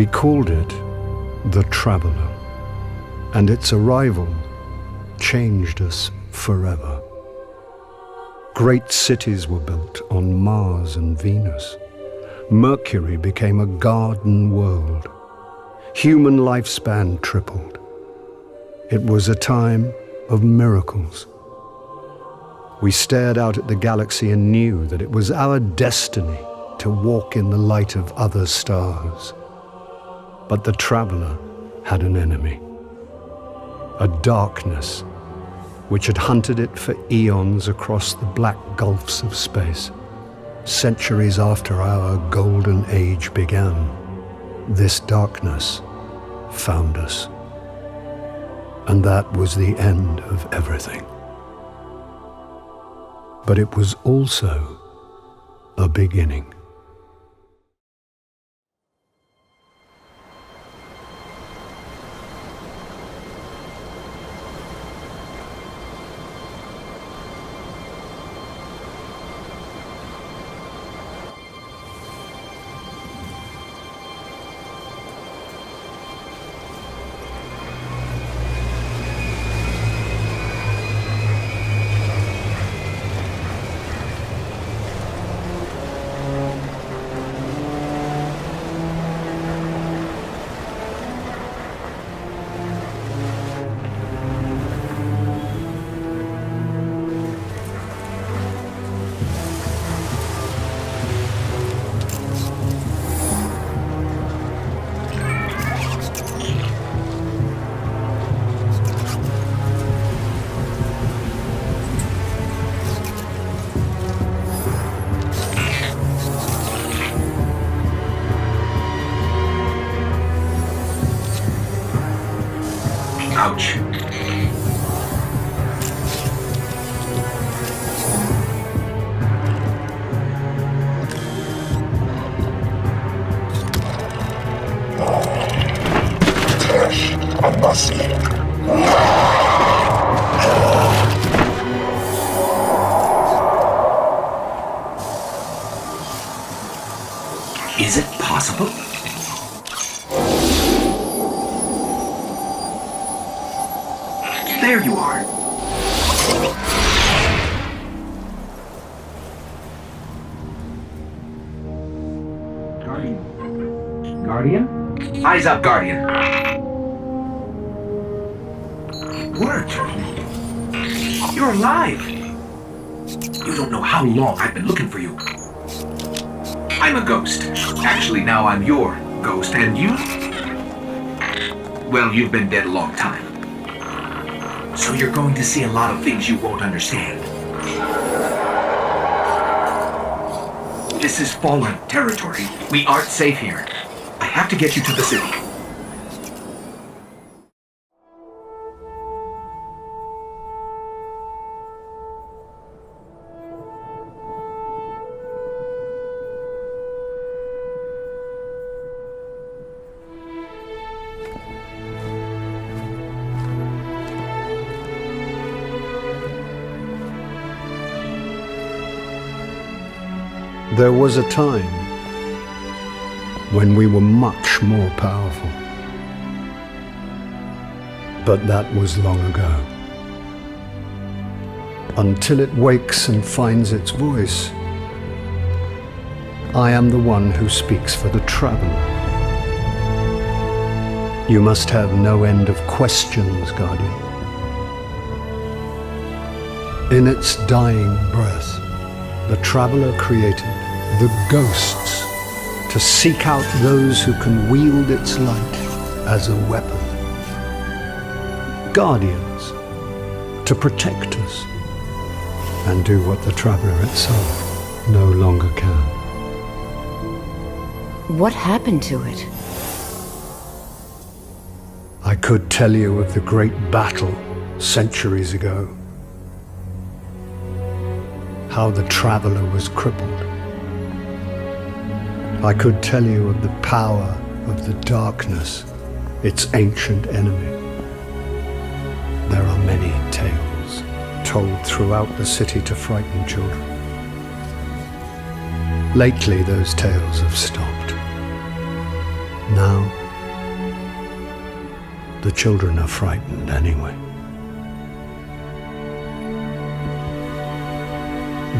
We called it the Traveler, and its arrival changed us forever. Great cities were built on Mars and Venus. Mercury became a garden world. Human lifespan tripled. It was a time of miracles. We stared out at the galaxy and knew that it was our destiny to walk in the light of other stars. But the Traveler had an enemy, a darkness which had hunted it for eons across the black gulfs of space. Centuries after our golden age began, this darkness found us. And that was the end of everything. But it was also a beginning. Ouch. Is it possible? There you are. Guardian? Eyes up, Guardian. It worked. You're alive. You don't know how long I've been looking for you. I'm a ghost. Actually, now I'm your ghost, and you? Well, you've been dead a long time. So you're going to see a lot of things you won't understand. This is fallen territory. We aren't safe here. I have to get you to the city. There was a time when we were much more powerful. But that was long ago. Until it wakes and finds its voice, I am the one who speaks for the Traveler. You must have no end of questions, Guardian. In its dying breath, the Traveler created the ghosts to seek out those who can wield its light as a weapon. Guardians to protect us and do what the Traveler itself no longer can. What happened to it? I could tell you of the great battle centuries ago. How the Traveler was crippled. I could tell you of the power of the darkness, its ancient enemy. There are many tales told throughout the city to frighten children. Lately, those tales have stopped. Now, the children are frightened anyway.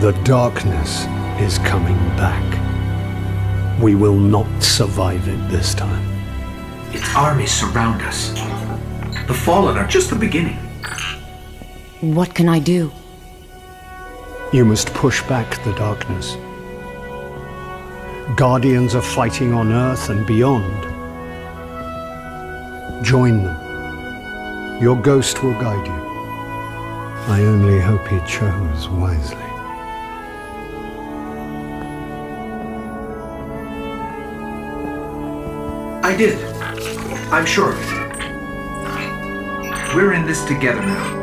The darkness is coming back. We will not survive it this time. Its armies surround us. The Fallen are just the beginning. What can I do? You must push back the darkness. Guardians are fighting on Earth and beyond. Join them. Your ghost will guide you. I only hope he chose wisely. I did. I'm sure of it. We're in this together now.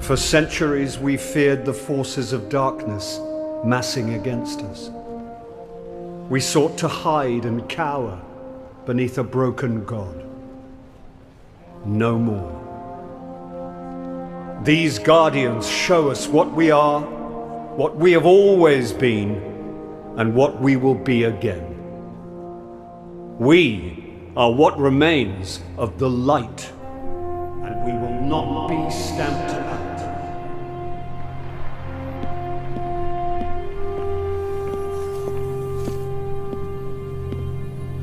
For centuries we feared the forces of darkness massing against us. We sought to hide and cower beneath a broken God. No more. These guardians show us what we are, what we have always been, and what we will be again. We are what remains of the light, and we will not be stamped out.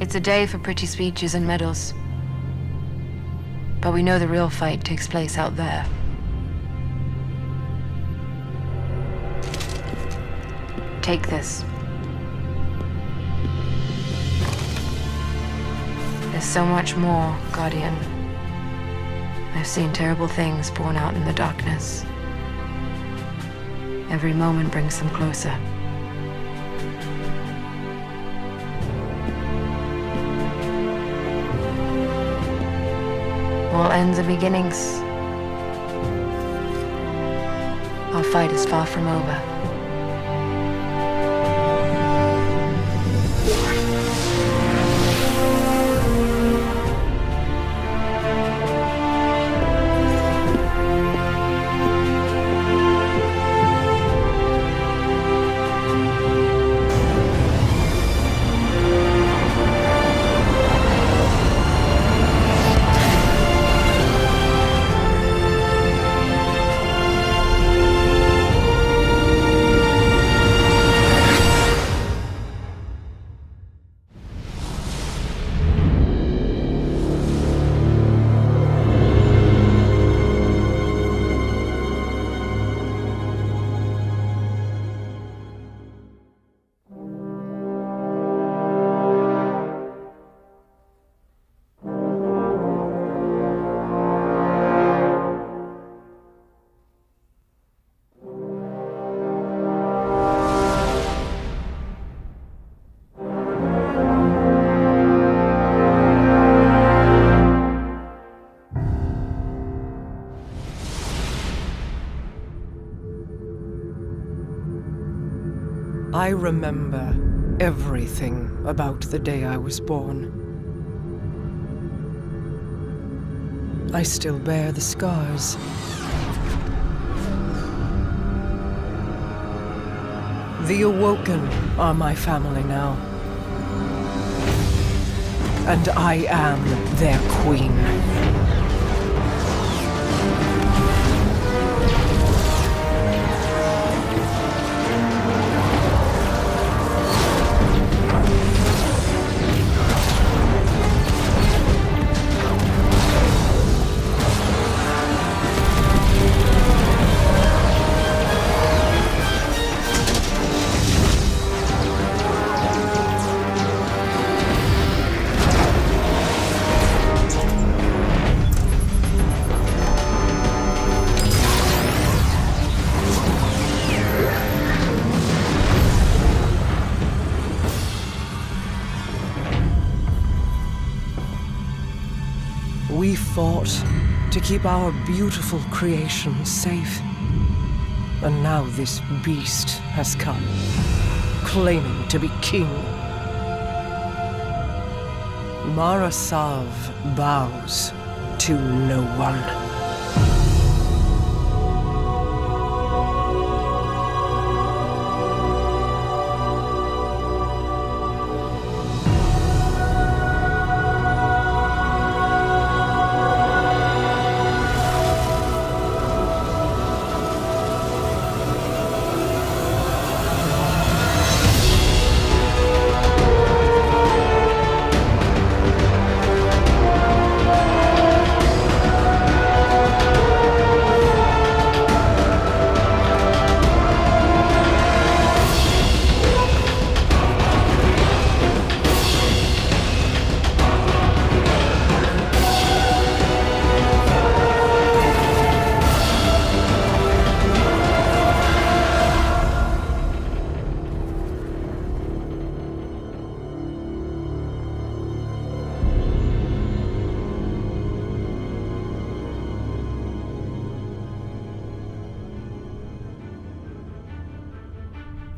It's a day for pretty speeches and medals. But we know the real fight takes place out there. Take this. There's so much more, Guardian. I've seen terrible things born out in the darkness. Every moment brings them closer. All ends are beginnings. Our fight is far from over. I remember everything about the day I was born. I still bear the scars. The Awoken are my family now. And I am their queen. We fought to keep our beautiful creation safe. And now this beast has come, claiming to be king. Marasav bows to no one.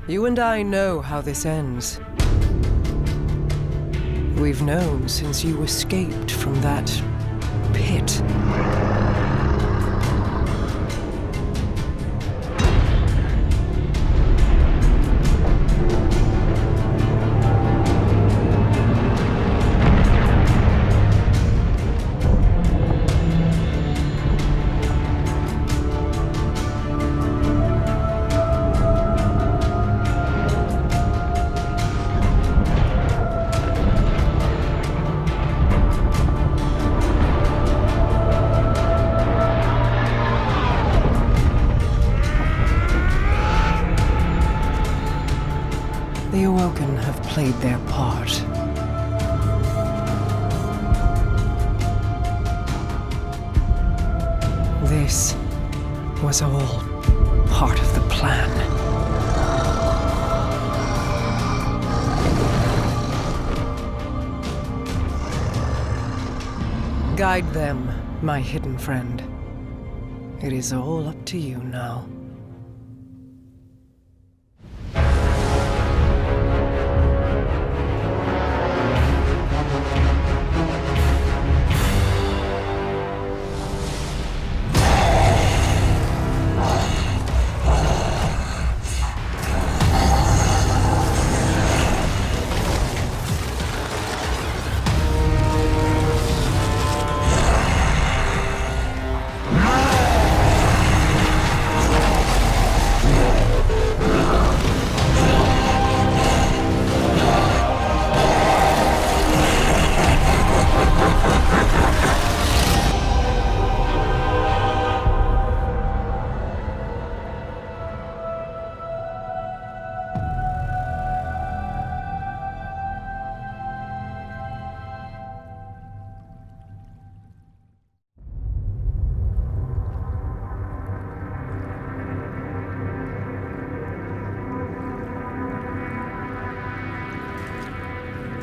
You and I know how this ends. We've known since you escaped from that pit. The Awoken have played their part. This was all part of the plan. Guide them, my hidden friend. It is all up to you now.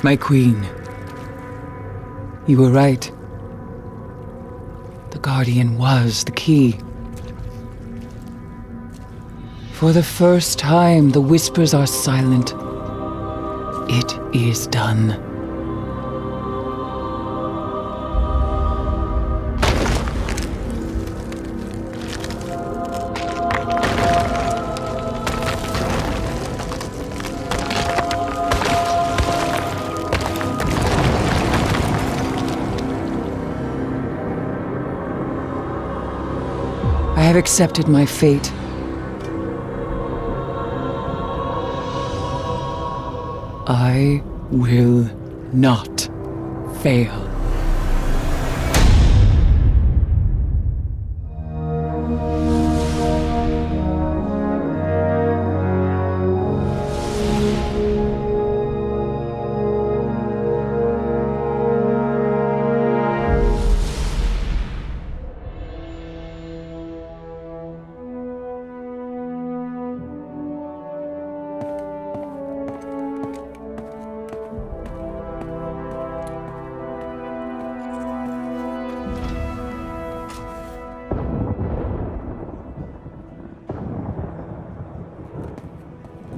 My queen, you were right. The Guardian was the key. For the first time, the whispers are silent. It is done. I have accepted my fate. I will not fail.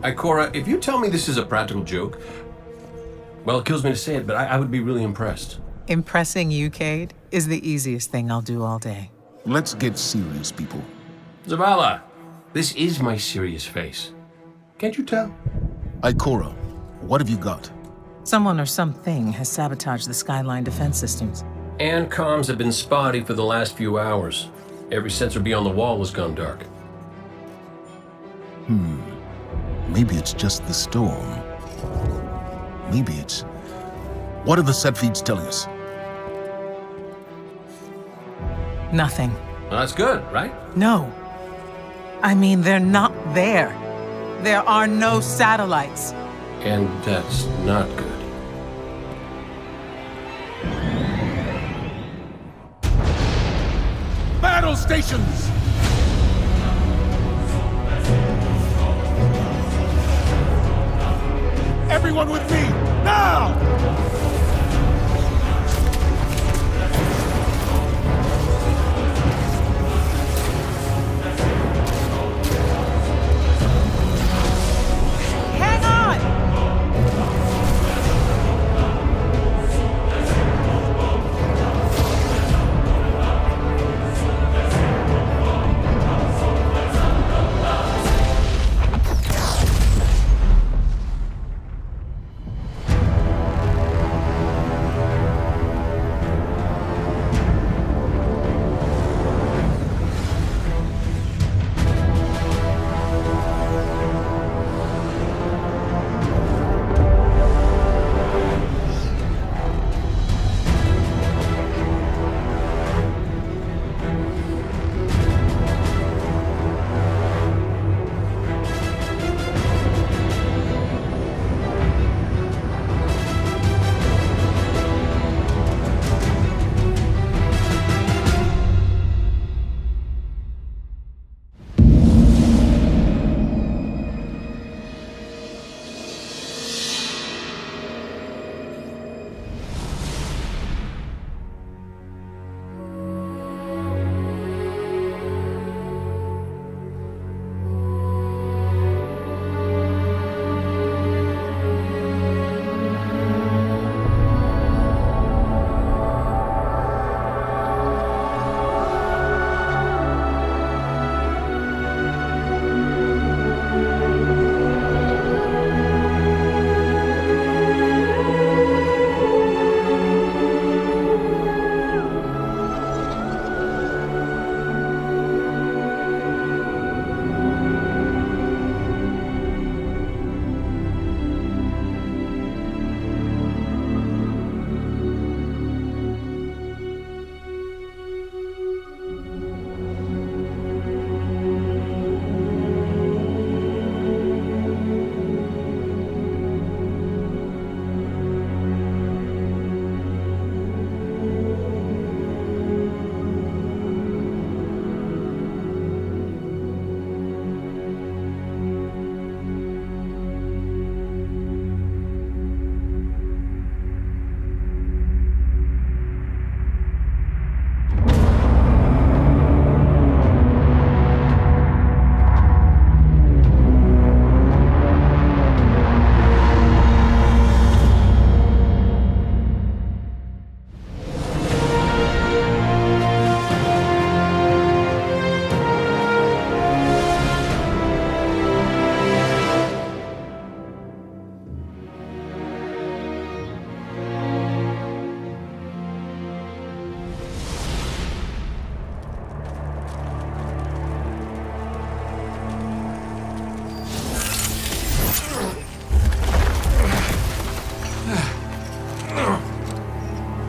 Ikora, if you tell me this is a practical joke, well, it kills me to say it, but I would be really impressed. Impressing you, Cade, is the easiest thing I'll do all day. Let's get serious, people. Zavala, this is my serious face. Can't you tell? Ikora, what have you got? Someone or something has sabotaged the Skyline defense systems. And comms have been spotty for the last few hours. Every sensor beyond the wall has gone dark. Maybe it's just the storm. Maybe it's... What are the set feeds telling us? Nothing. Well, that's good, right? No. I mean, they're not there. There are no satellites. And that's not good. Battle stations! Everyone with me, now! Hang on!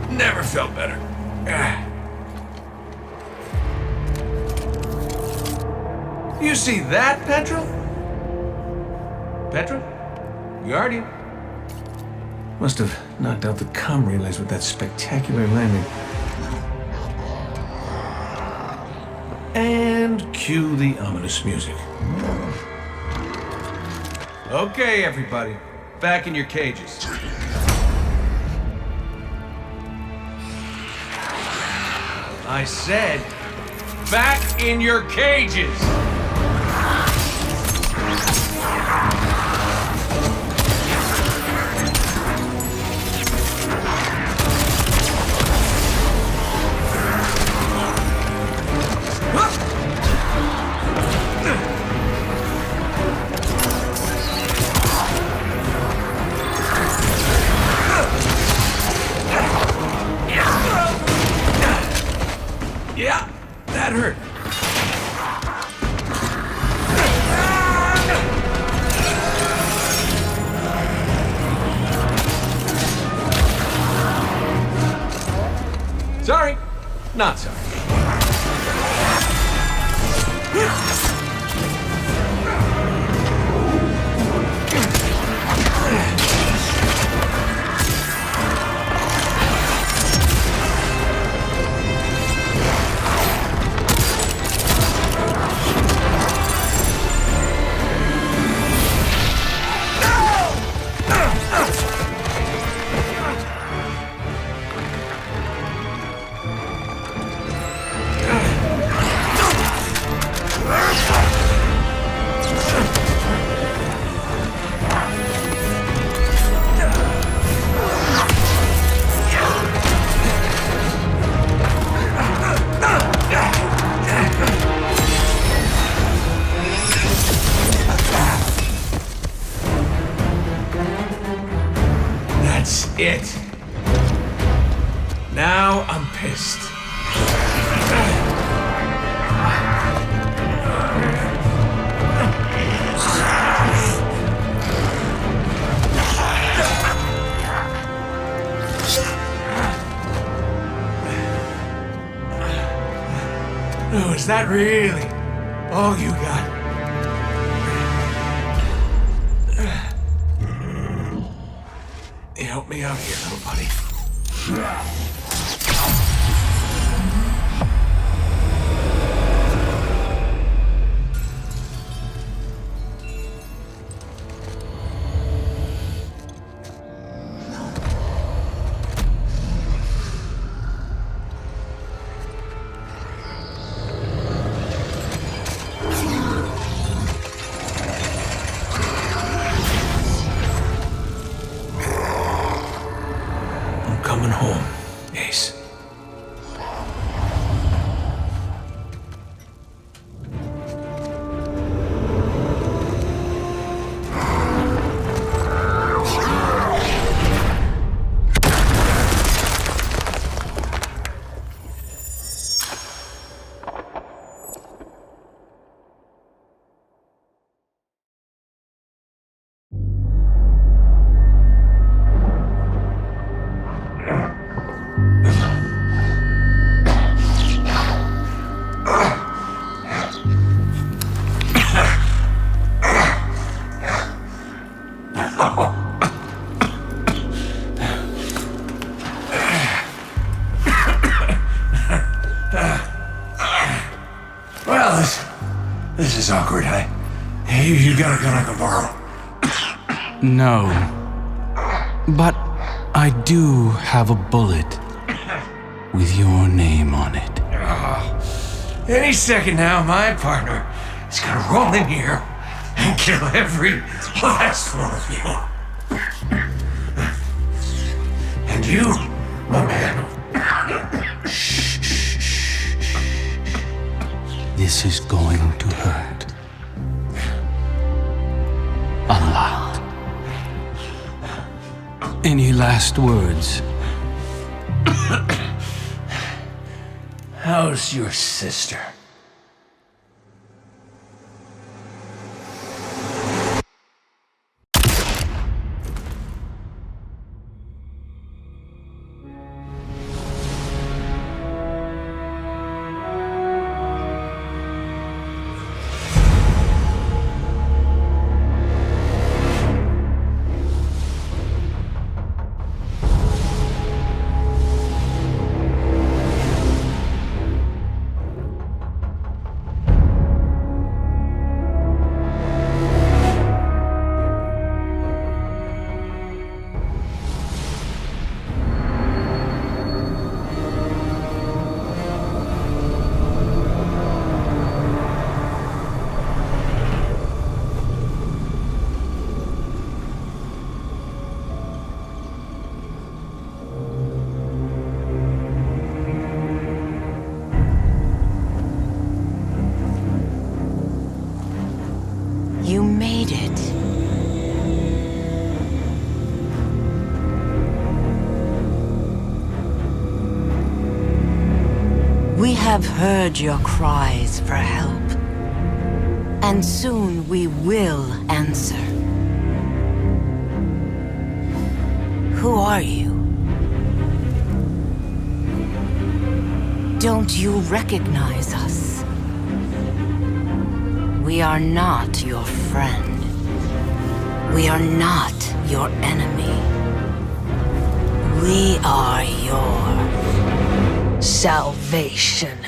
Never felt better. You see that, Petra? Petra? Guardian? Must have knocked out the comm relays with that spectacular landing. And cue the ominous music. Okay, everybody. Back in your cages. I said, back in your cages! Not sorry. That's it. Now I'm pissed. Oh, is that really all you got? Help me out here, little buddy. Coming home, Ace. Well, this is awkward. You got a gun I can borrow? No. But I do have a bullet with your name on it. Any second now, my partner is gonna roll in here and kill every last one of you. And you, my man. This is going to hurt. A lot. Any last words? How's your sister? You made it. We have heard your cries for help, and soon we will answer. Who are you? Don't you recognize us? We are not your friend. We are not your enemy. We are your salvation.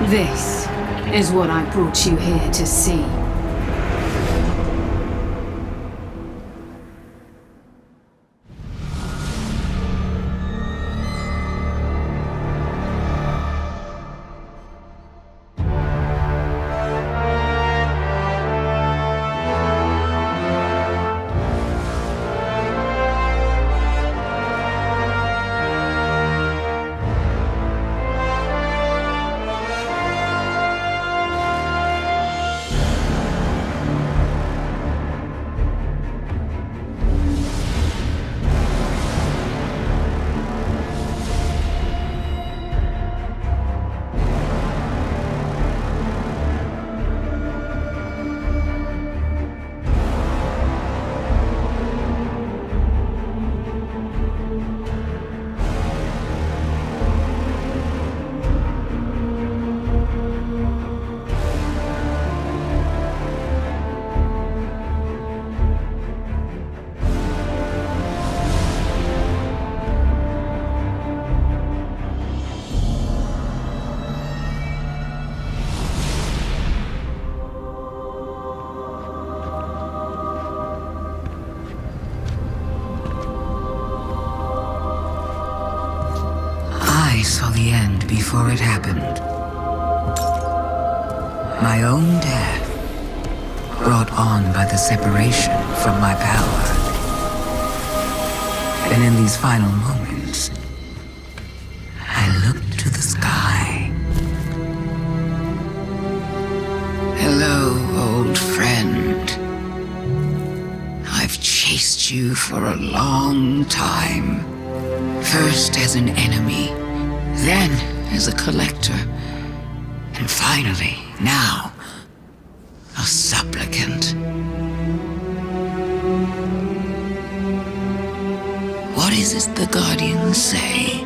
This is what I brought you here to see. saw the end before it happened. My own death, brought on by the separation from my power. And in these final moments, I looked to the sky. Hello, old friend. I've chased you for a long time. First as an enemy, then as a collector, and finally, now, a supplicant. What is it the Guardians say?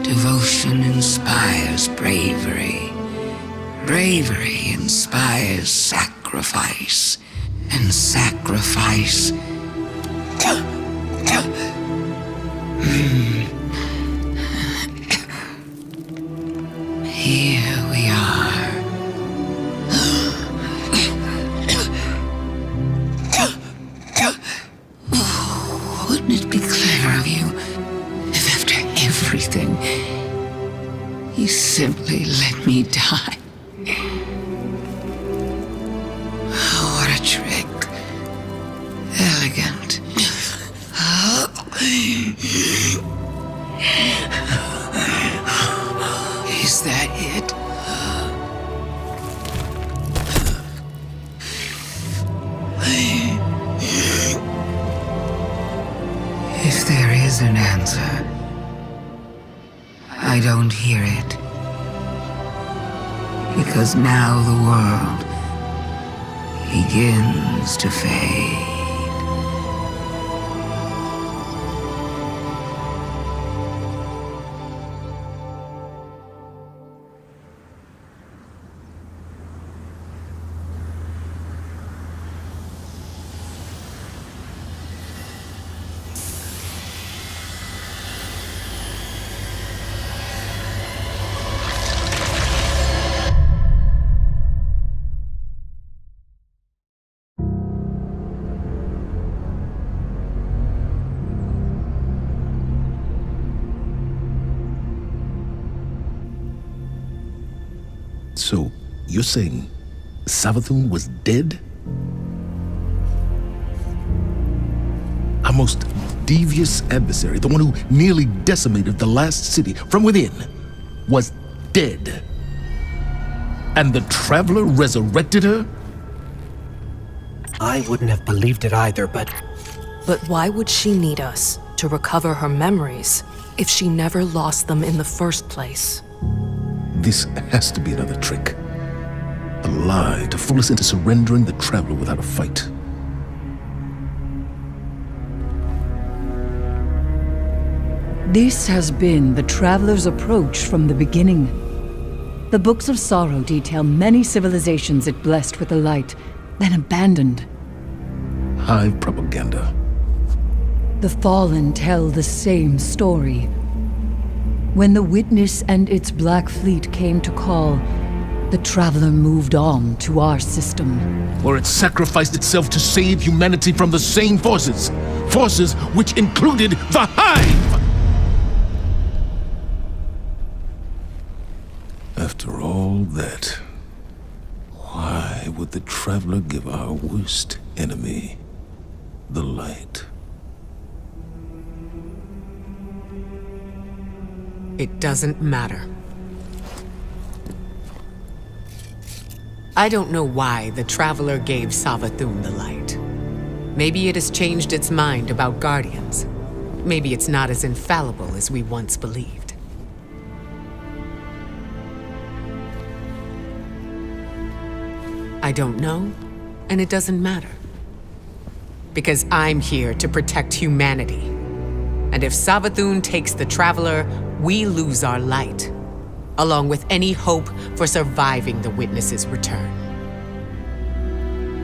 Devotion inspires bravery. Bravery inspires sacrifice. And sacrifice... Here we are. Wouldn't it be clever of you if after everything you simply let me die? What a trick. Elegant. Is that it? If there is an answer, I don't hear it. Because now the world begins to fade. So, you're saying Savathun was dead? Our most devious adversary, the one who nearly decimated the last city from within, was dead. And the Traveler resurrected her? I wouldn't have believed it either, but... But why would she need us to recover her memories if she never lost them in the first place? This has to be another trick. A lie to fool us into surrendering the Traveler without a fight. This has been the Traveler's approach from the beginning. The Books of Sorrow detail many civilizations it blessed with the light, then abandoned. Hive propaganda. The Fallen tell the same story. When the Witness and its Black Fleet came to call, the Traveler moved on to our system. Where it sacrificed itself to save humanity from the same forces. Forces which included the Hive! After all that, why would the Traveler give our worst enemy the light? It doesn't matter. I don't know why the Traveler gave Savathun the light. Maybe it has changed its mind about Guardians. Maybe it's not as infallible as we once believed. I don't know, and it doesn't matter. Because I'm here to protect humanity. And if Savathun takes the Traveler, we lose our light, along with any hope for surviving the Witness's return.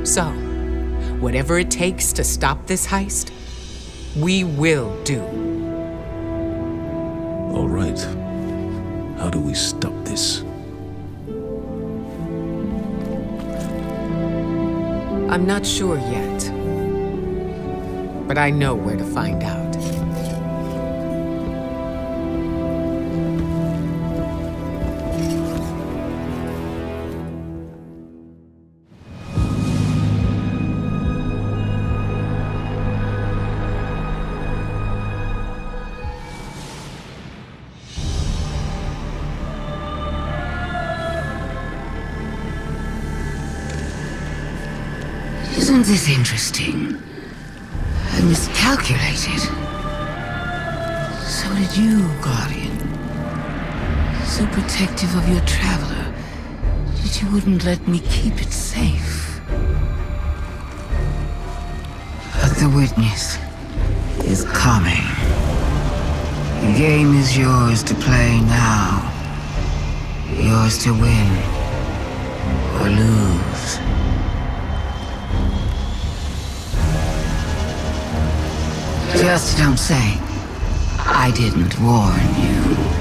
So, whatever it takes to stop this heist, we will do. All right. How do we stop this? I'm not sure yet, but I know where to find out. Isn't this interesting? I miscalculated. So did you, Guardian. So protective of your traveler that you wouldn't let me keep it safe. But the witness is coming. The game is yours to play now. Yours to win or lose. Just don't say I didn't warn you.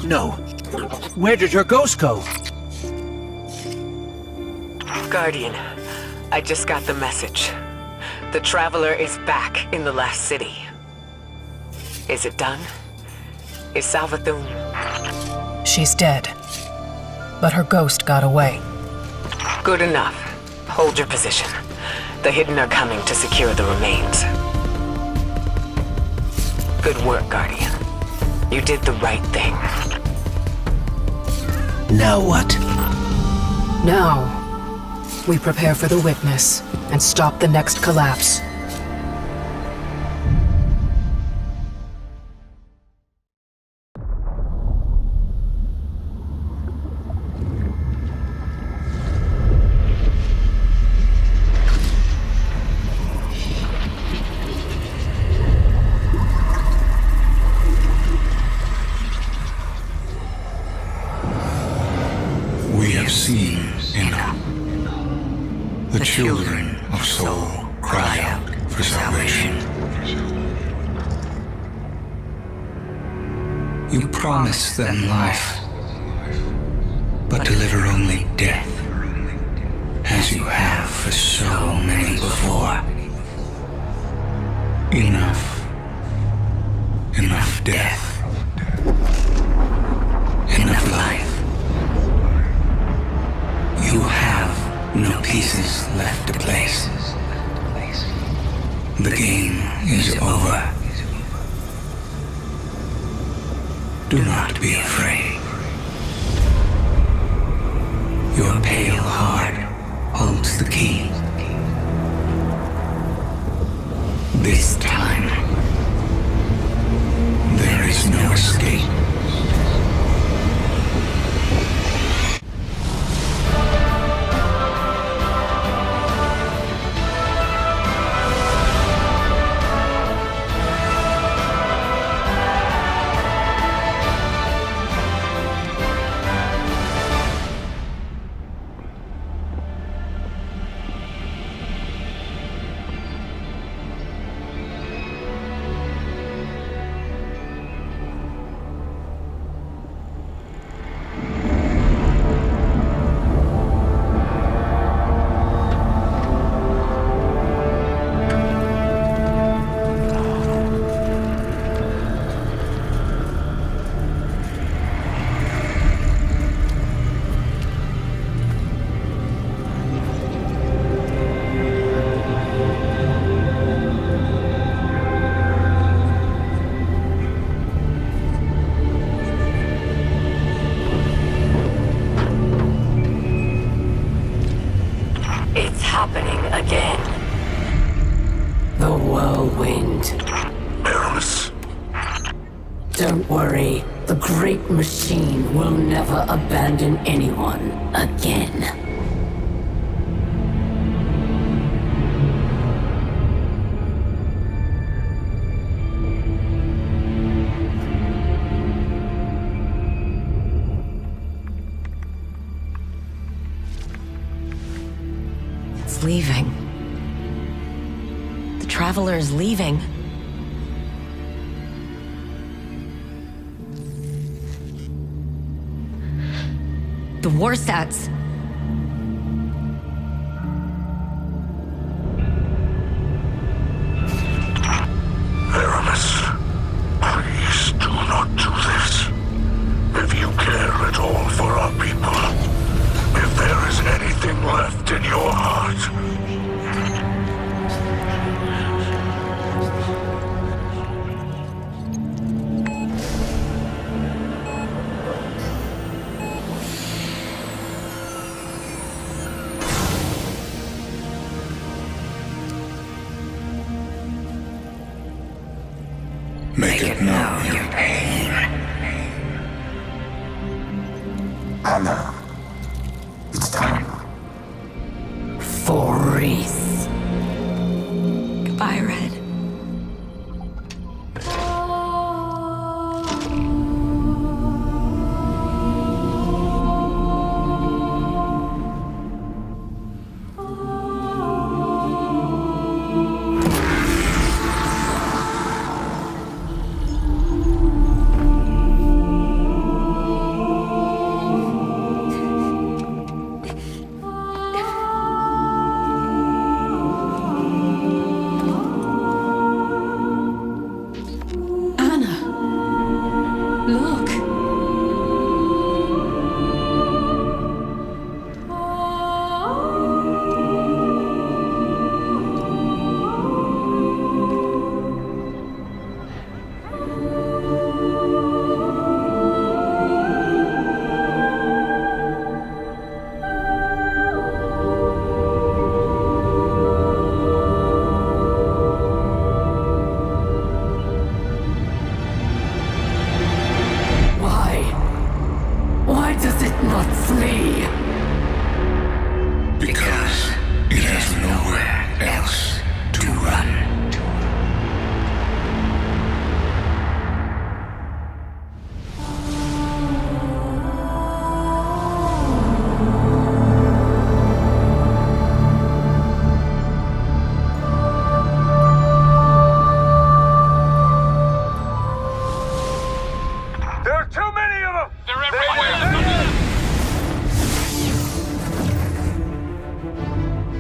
No. Where did her ghost go? Guardian, I just got the message. The Traveler is back in the last city. Is it done? Is Savathun... She's dead. But her ghost got away. Good enough. Hold your position. The Hidden are coming to secure the remains. Good work, Guardian. You did the right thing. Now what? Now, we prepare for the witness and stop the next collapse. We have seen enough. The children of Soul cry out for salvation. You promise them life, but deliver only death, as you have for so many before. Enough. Enough death. Enough life. You have no pieces left to place. The game is over. Do not be afraid. Your pale heart holds the key. This time, there is no escape. Don't worry, the great machine will never abandon anyone again. It's leaving. The Traveler is leaving. The Warsats. There are Make it known your pain. Anna, it's time. For Reese. Goodbye, Red.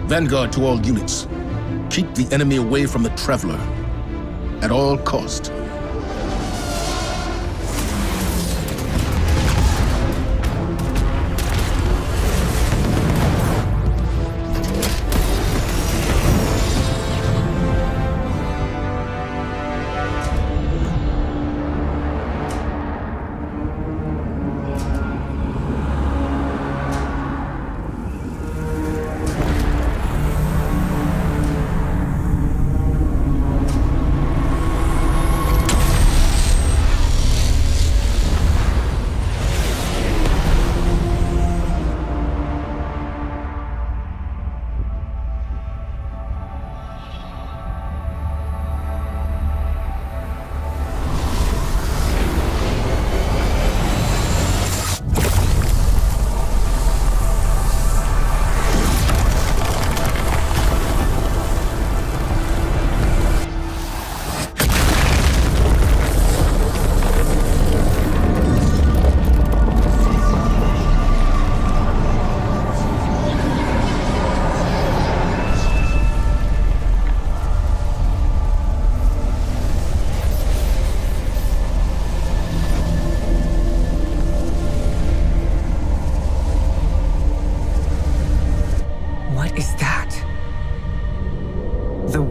Vanguard to all units. Keep the enemy away from the Traveler. At all cost.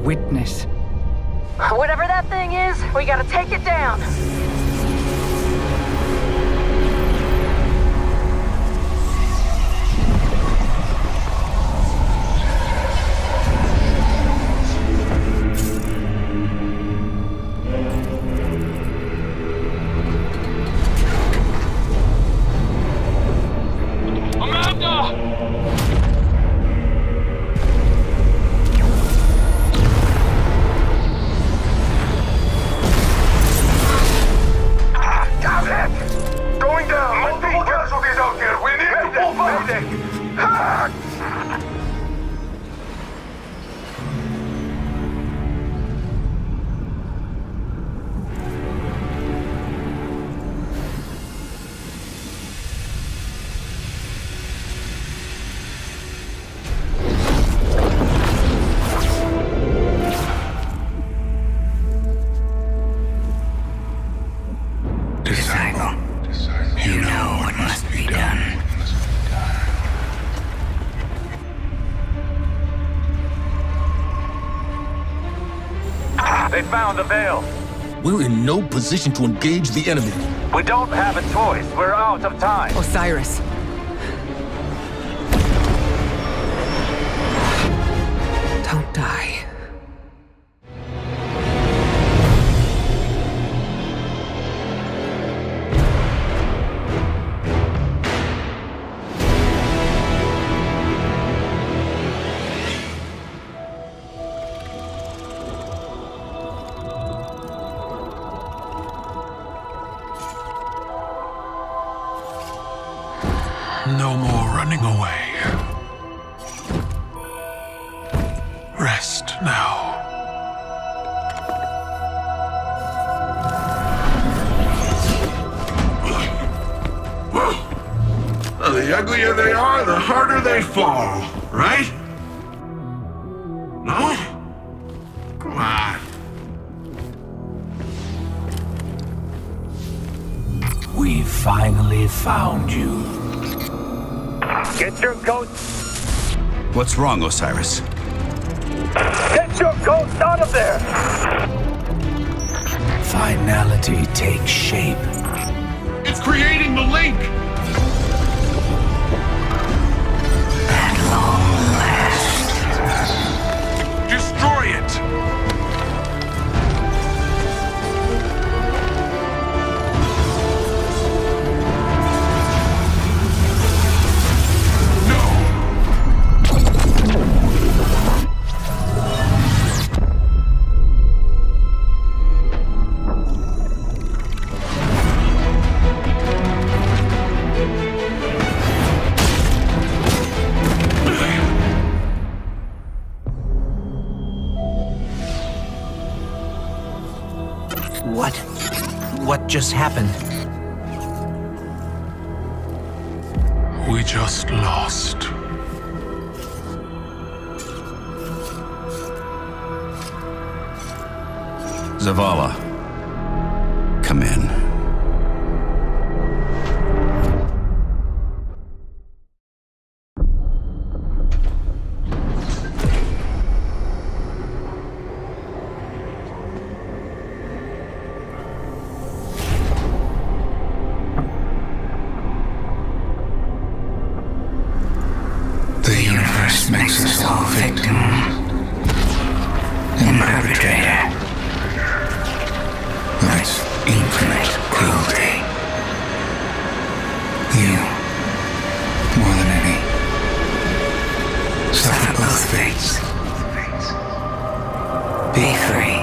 Witness. Whatever that thing is, we gotta take it down. They found the veil. We're in no position to engage the enemy. We don't have a choice. We're out of time. Osiris. Don't die. No more running away. Rest now. The uglier they are, the harder they fall, right? No? Come on. We finally found you. Get your ghost. What's wrong, Osiris? Get your ghost out of there! Finality takes shape. It's creating the link! At long last. Destroy it! What just happened? We just lost. Zavala, come in. Makes us all victim and perpetrator. That's infinite cruelty. You, more than any, suffer both fates. Be free.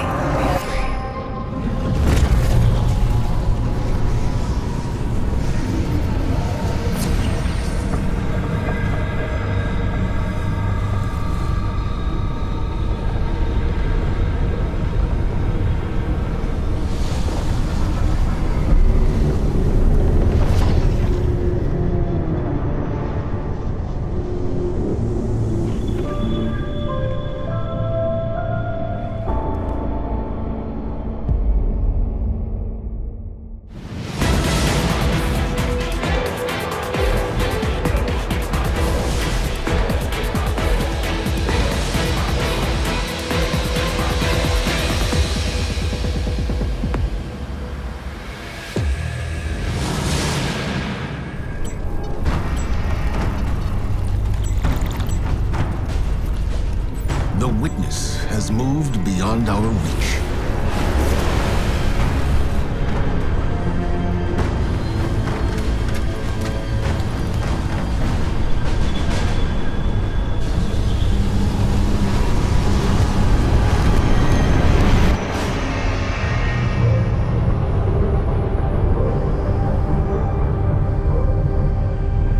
The witness has moved beyond our reach.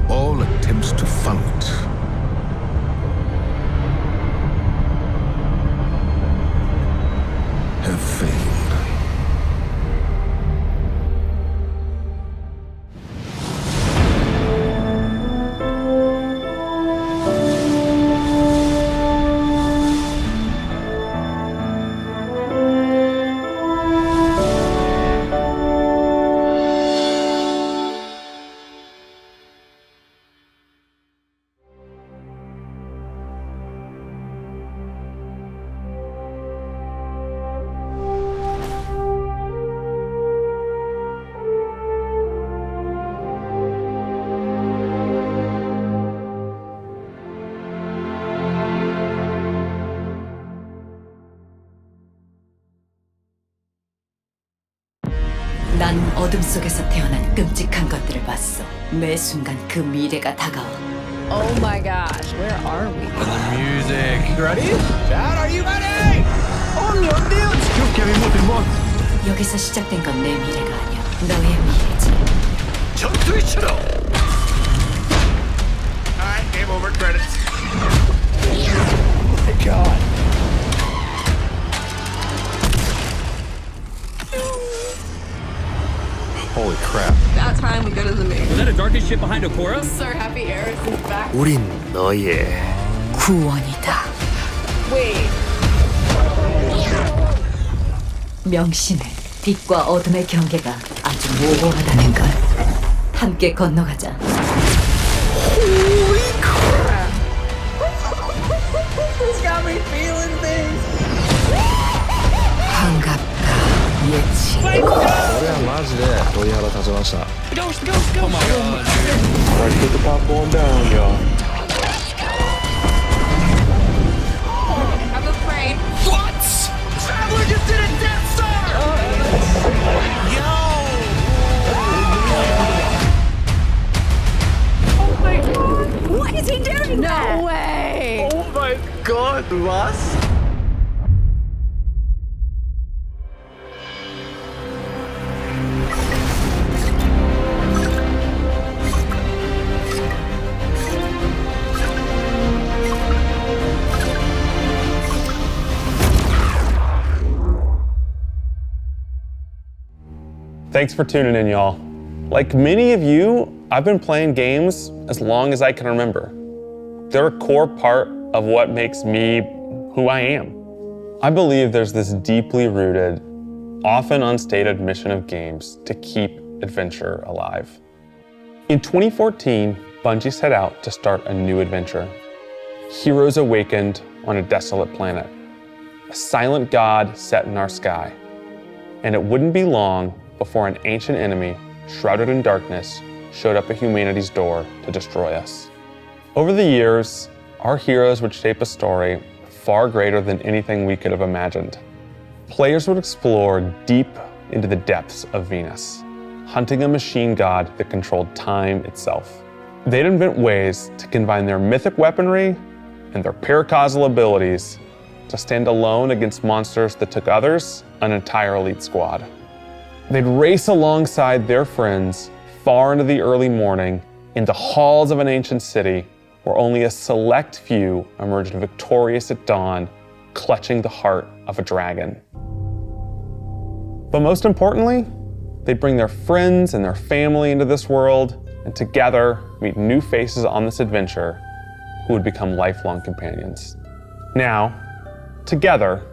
All attempts to follow it have failed. 난 어둠 속에서 태어난 끔찍한 것들을 봤어. 매 순간 그 미래가 다가와. Oh my gosh, where are we? The music. Ready? Dad, are you ready? On your 여기서 시작된 건 내 미래가 아니야. 너의 미래지. 전투의 추로. over credits. Oh my God. Holy crap. About time we go to the moon. Was that a darkest ship behind Okora? So happy Eris is back. 우린 너의 구원이다. Wait. 명심해. 빛과 어둠의 경계가 아주 모호하다는 걸. 함께 건너가자. Holy crap. This got me feeling things. 반갑다, 예치. 俺はマジで鳥肌立ちました Ghost, ghost, ghost. Oh my god. Alright, put the popcorn down, y'all. I'm afraid. What? Traveler just did a Death Star! Yo! Oh my god. What is he doing? No way. Oh my god, was? Thanks for tuning in, y'all. Like many of you, I've been playing games as long as I can remember. They're a core part of what makes me who I am. I believe there's this deeply rooted, often unstated mission of games to keep adventure alive. In 2014, Bungie set out to start a new adventure. Heroes awakened on a desolate planet. A silent god set in our sky. And it wouldn't be long before an ancient enemy, shrouded in darkness, showed up at humanity's door to destroy us. Over the years, our heroes would shape a story far greater than anything we could have imagined. Players would explore deep into the depths of Venus, hunting a machine god that controlled time itself. They'd invent ways to combine their mythic weaponry and their paracausal abilities to stand alone against monsters that took others an entire elite squad. They'd race alongside their friends far into the early morning into halls of an ancient city where only a select few emerged victorious at dawn, clutching the heart of a dragon. But most importantly, they'd bring their friends and their family into this world and together meet new faces on this adventure who would become lifelong companions. Now, together,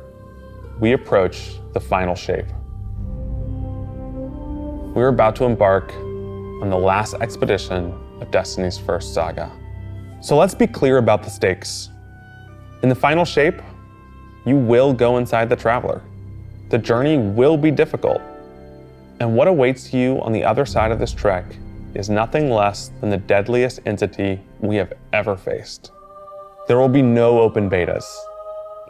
we approach the final shape. We're about to embark on the last expedition of Destiny's first saga. So let's be clear about the stakes. In the final shape, you will go inside the Traveler. The journey will be difficult. And what awaits you on the other side of this trek is nothing less than the deadliest entity we have ever faced. There will be no open betas.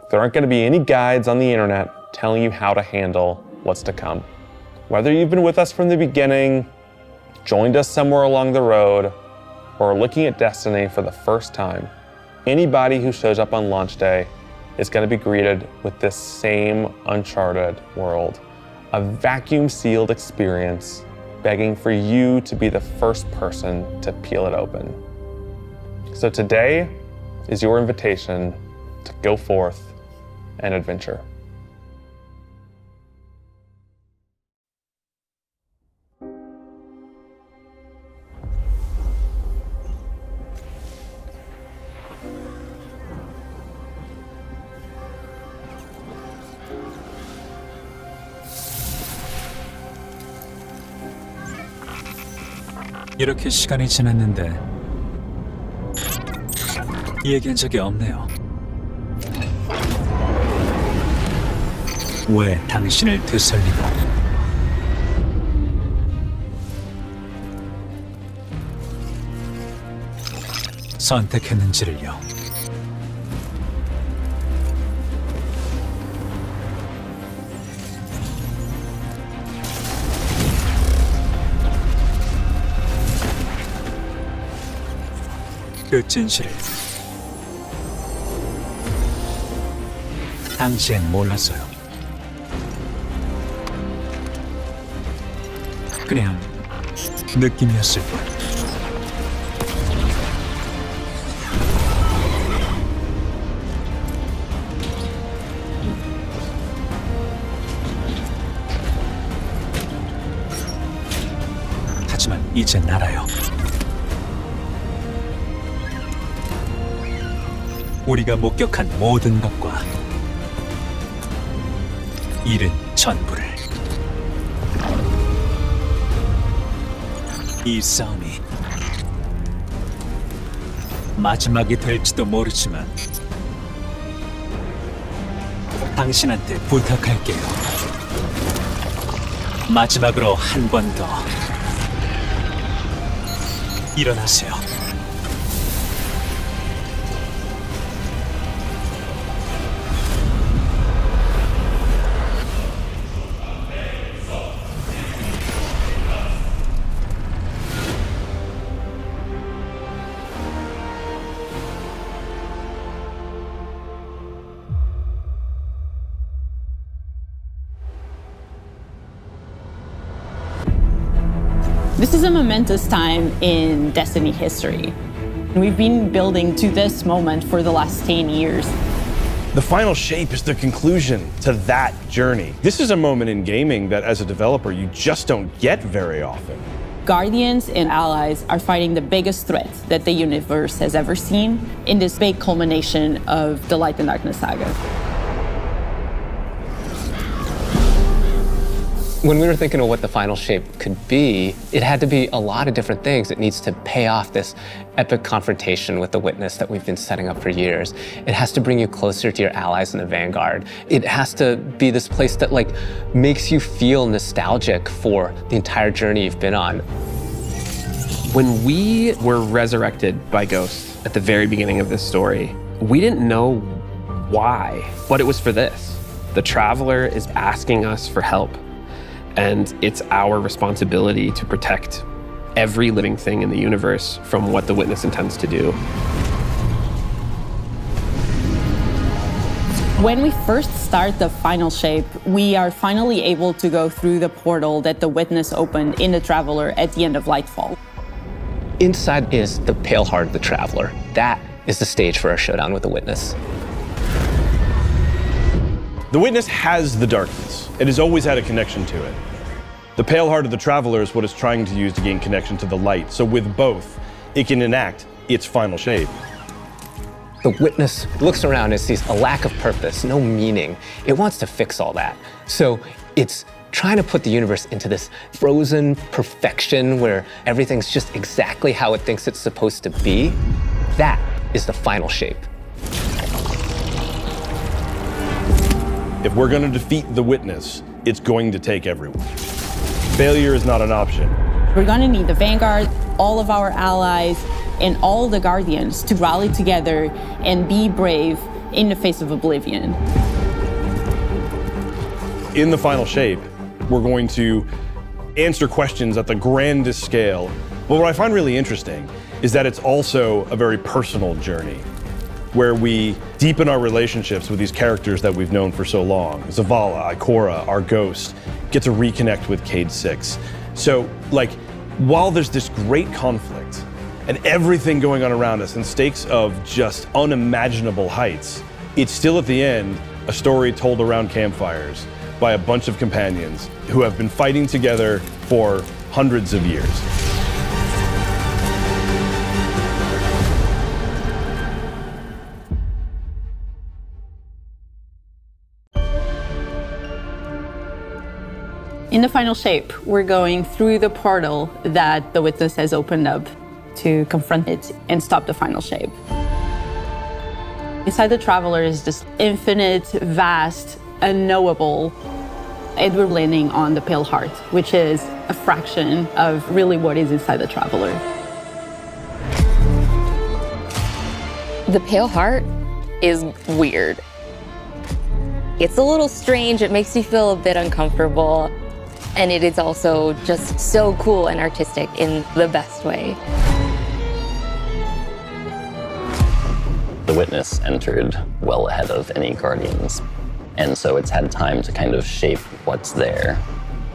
There aren't going to be any guides on the internet telling you how to handle what's to come. Whether you've been with us from the beginning, joined us somewhere along the road, or are looking at Destiny for the first time, anybody who shows up on launch day is going to be greeted with this same uncharted world, a vacuum-sealed experience begging for you to be the first person to peel it open. So today is your invitation to go forth and adventure. 이렇게 시간이 지났는데 얘기한 적이 없네요. 왜 당신을 되살리고 선택했는지를요. 그 진실을 당시엔 몰랐어요. 그냥 느낌이었을 뿐. 이젠 알아요. 우리가 목격한 모든 것과 잃은 전부를. 이 싸움이 마지막이 될지도 모르지만 당신한테 부탁할게요. 마지막으로 한 번 더 일어나세요. This is a momentous time in Destiny history. We've been building to this moment for the last 10 years. The final shape is the conclusion to that journey. This is a moment in gaming that as a developer you just don't get very often. Guardians and allies are fighting the biggest threat that the universe has ever seen in this big culmination of the Light and Darkness saga. When we were thinking of what the final shape could be, it had to be a lot of different things. It needs to pay off this epic confrontation with the Witness that we've been setting up for years. It has to bring you closer to your allies in the Vanguard. It has to be this place that makes you feel nostalgic for the entire journey you've been on. When we were resurrected by ghosts at the very beginning of this story, we didn't know why, but it was for this. The Traveler is asking us for help. And it's our responsibility to protect every living thing in the universe from what the Witness intends to do. When we first start the final shape, we are finally able to go through the portal that the Witness opened in the Traveler at the end of Lightfall. Inside is the pale heart of the Traveler. That is the stage for our showdown with the Witness. The Witness has the darkness. It has always had a connection to it. The pale heart of the Traveler is what it's trying to use to gain connection to the light. So with both, it can enact its final shape. The Witness looks around and sees a lack of purpose, no meaning. It wants to fix all that. So it's trying to put the universe into this frozen perfection where everything's just exactly how it thinks it's supposed to be. That is the final shape. If we're going to defeat the Witness, it's going to take everyone. Failure is not an option. We're going to need the Vanguard, all of our allies, and all the Guardians to rally together and be brave in the face of oblivion. In the final shape, we're going to answer questions at the grandest scale. But what I find really interesting is that it's also a very personal journey, where we deepen our relationships with these characters that we've known for so long. Zavala, Ikora, our ghost, get to reconnect with Cade 6. So, while there's this great conflict and everything going on around us and stakes of just unimaginable heights, it's still at the end a story told around campfires by a bunch of companions who have been fighting together for hundreds of years. In the final shape, we're going through the portal that the Witness has opened up to confront it and stop the final shape. Inside the Traveler is this infinite, vast, unknowable, and we're landing on the Pale Heart, which is a fraction of really what is inside the Traveler. The Pale Heart is weird. It's a little strange, it makes you feel a bit uncomfortable. And it is also just so cool and artistic in the best way. The Witness entered well ahead of any Guardians, and so it's had time to kind of shape what's there.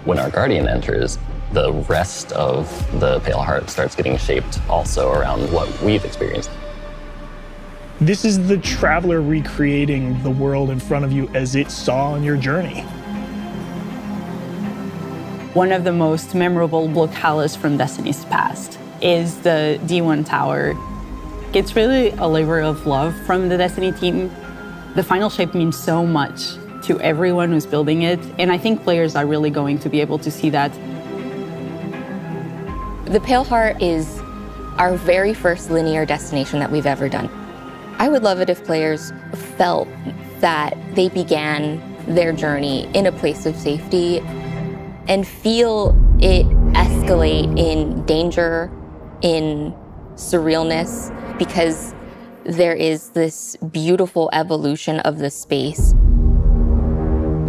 When our Guardian enters, the rest of the Pale Heart starts getting shaped also around what we've experienced. This is the Traveler recreating the world in front of you as it saw on your journey. One of the most memorable locales from Destiny's past is the D1 tower. It's really a labor of love from the Destiny team. The final shape means so much to everyone who's building it, and I think players are really going to be able to see that. The Pale Heart is our very first linear destination that we've ever done. I would love it if players felt that they began their journey in a place of safety and feel it escalate in danger, in surrealness, because there is this beautiful evolution of the space.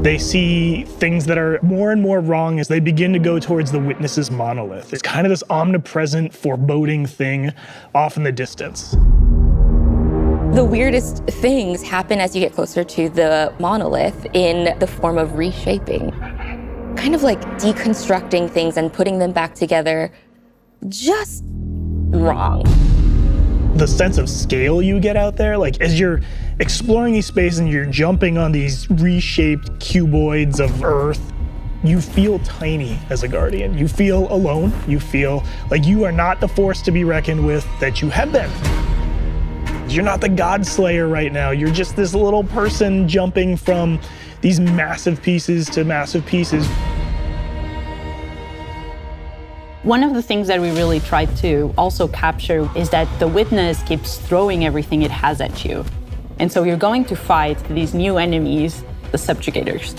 They see things that are more and more wrong as they begin to go towards the Witness's monolith. It's kind of this omnipresent, foreboding thing off in the distance. The weirdest things happen as you get closer to the monolith in the form of reshaping. Kind of like deconstructing things and putting them back together just wrong. The sense of scale you get out there, like as you're exploring these spaces and you're jumping on these reshaped cuboids of Earth, you feel tiny as a Guardian. You feel alone. You feel like you are not the force to be reckoned with that you have been. You're not the God Slayer right now. You're just this little person jumping from these massive pieces to massive pieces. One of the things that we really tried to also capture is that the Witness keeps throwing everything it has at you. And so you're going to fight these new enemies, the Subjugators.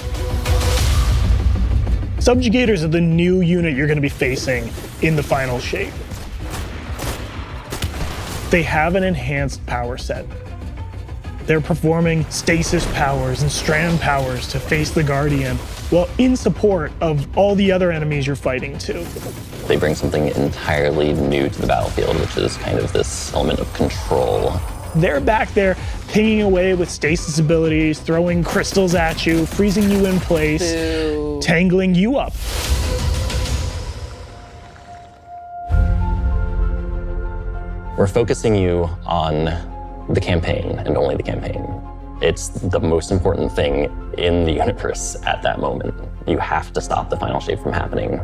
Subjugators are the new unit you're going to be facing in the final shape. They have an enhanced power set. They're performing stasis powers and strand powers to face the Guardian, while in support of all the other enemies you're fighting too. They bring something entirely new to the battlefield, which is kind of this element of control. They're back there pinging away with stasis abilities, throwing crystals at you, freezing you in place, tangling you up. We're focusing you on the campaign and only the campaign. It's the most important thing in the universe at that moment. You have to stop the final shape from happening.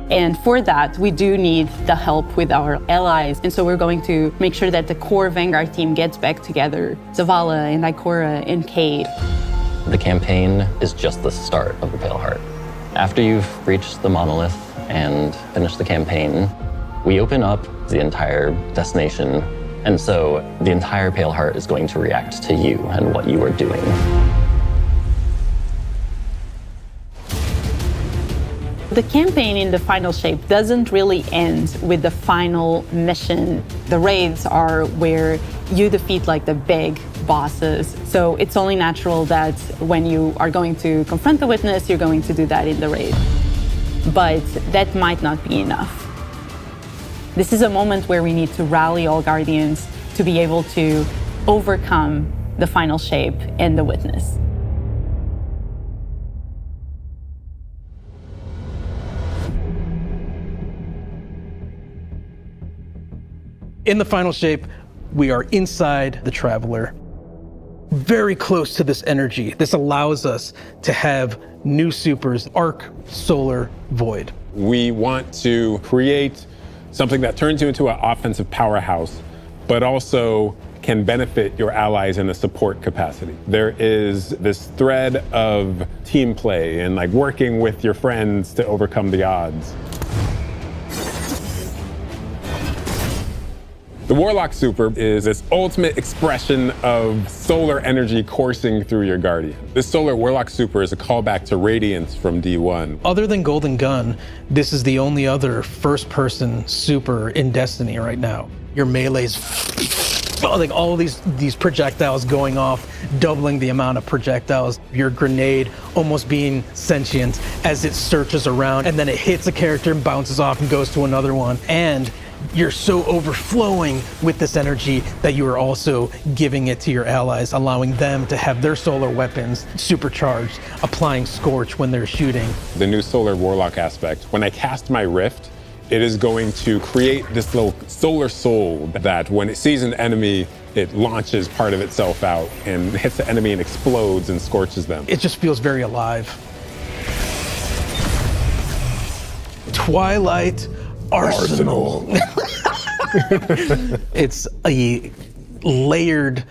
And for that, we do need the help with our allies. And so we're going to make sure that the core Vanguard team gets back together. Zavala and Ikora and Cade. The campaign is just the start of the Pale Heart. After you've reached the monolith and finished the campaign, we open up the entire destination. And so the entire Pale Heart is going to react to you and what you are doing. The campaign in the final shape doesn't really end with the final mission. The raids are where you defeat like the big bosses. So it's only natural that when you are going to confront the Witness, you're going to do that in the raid. But that might not be enough. This is a moment where we need to rally all Guardians to be able to overcome the final shape and the Witness. In the final shape, we are inside the Traveler, very close to this energy. This allows us to have new supers, Arc, Solar, Void. We want to create something that turns you into an offensive powerhouse, but also can benefit your allies in a support capacity. There is this thread of team play and like working with your friends to overcome the odds. The Warlock Super is this ultimate expression of solar energy coursing through your Guardian. This Solar Warlock Super is a callback to Radiance from D1. Other than Golden Gun, this is the only other first-person super in Destiny right now. Your melee's like all of these projectiles going off, doubling the amount of projectiles. Your grenade almost being sentient as it searches around, and then it hits a character and bounces off and goes to another one. And you're so overflowing with this energy that you are also giving it to your allies, allowing them to have their solar weapons supercharged, applying Scorch when they're shooting. The new Solar Warlock aspect, when I cast my Rift, it is going to create this little solar soul that when it sees an enemy, it launches part of itself out and hits the enemy and explodes and scorches them. It just feels very alive. Twilight Arsenal. It's a layered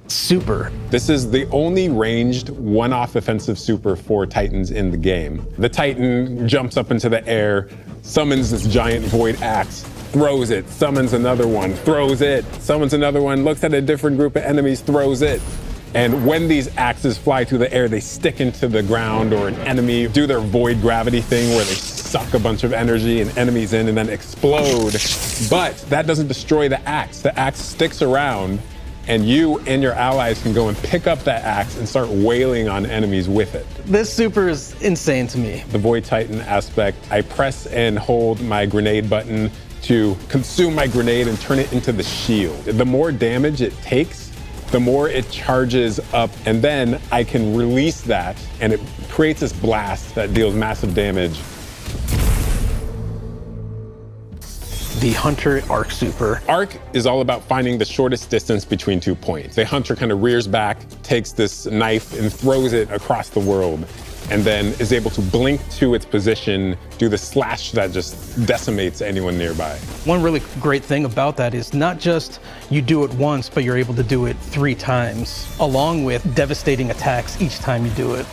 super. This is the only ranged one-off offensive super for Titans in the game. The Titan jumps up into the air, summons this giant void axe, throws it, summons another one, throws it, summons another one, looks at a different group of enemies, throws it. And when these axes fly through the air, they stick into the ground or an enemy, do their void gravity thing where they suck a bunch of energy and enemies in and then explode. But that doesn't destroy the axe. The axe sticks around and you and your allies can go and pick up that axe and start wailing on enemies with it. This super is insane to me. The Void Titan aspect, I press and hold my grenade button to consume my grenade and turn it into the shield. The more damage it takes, the more it charges up, and then I can release that and it creates this blast that deals massive damage. The Hunter Arc Super. Arc is all about finding the shortest distance between 2 points. The Hunter kind of rears back, takes this knife and throws it across the world, and then is able to blink to its position, do the slash that just decimates anyone nearby. One really great thing about that is not just you do it once, but you're able to do it 3 times, along with devastating attacks each time you do it.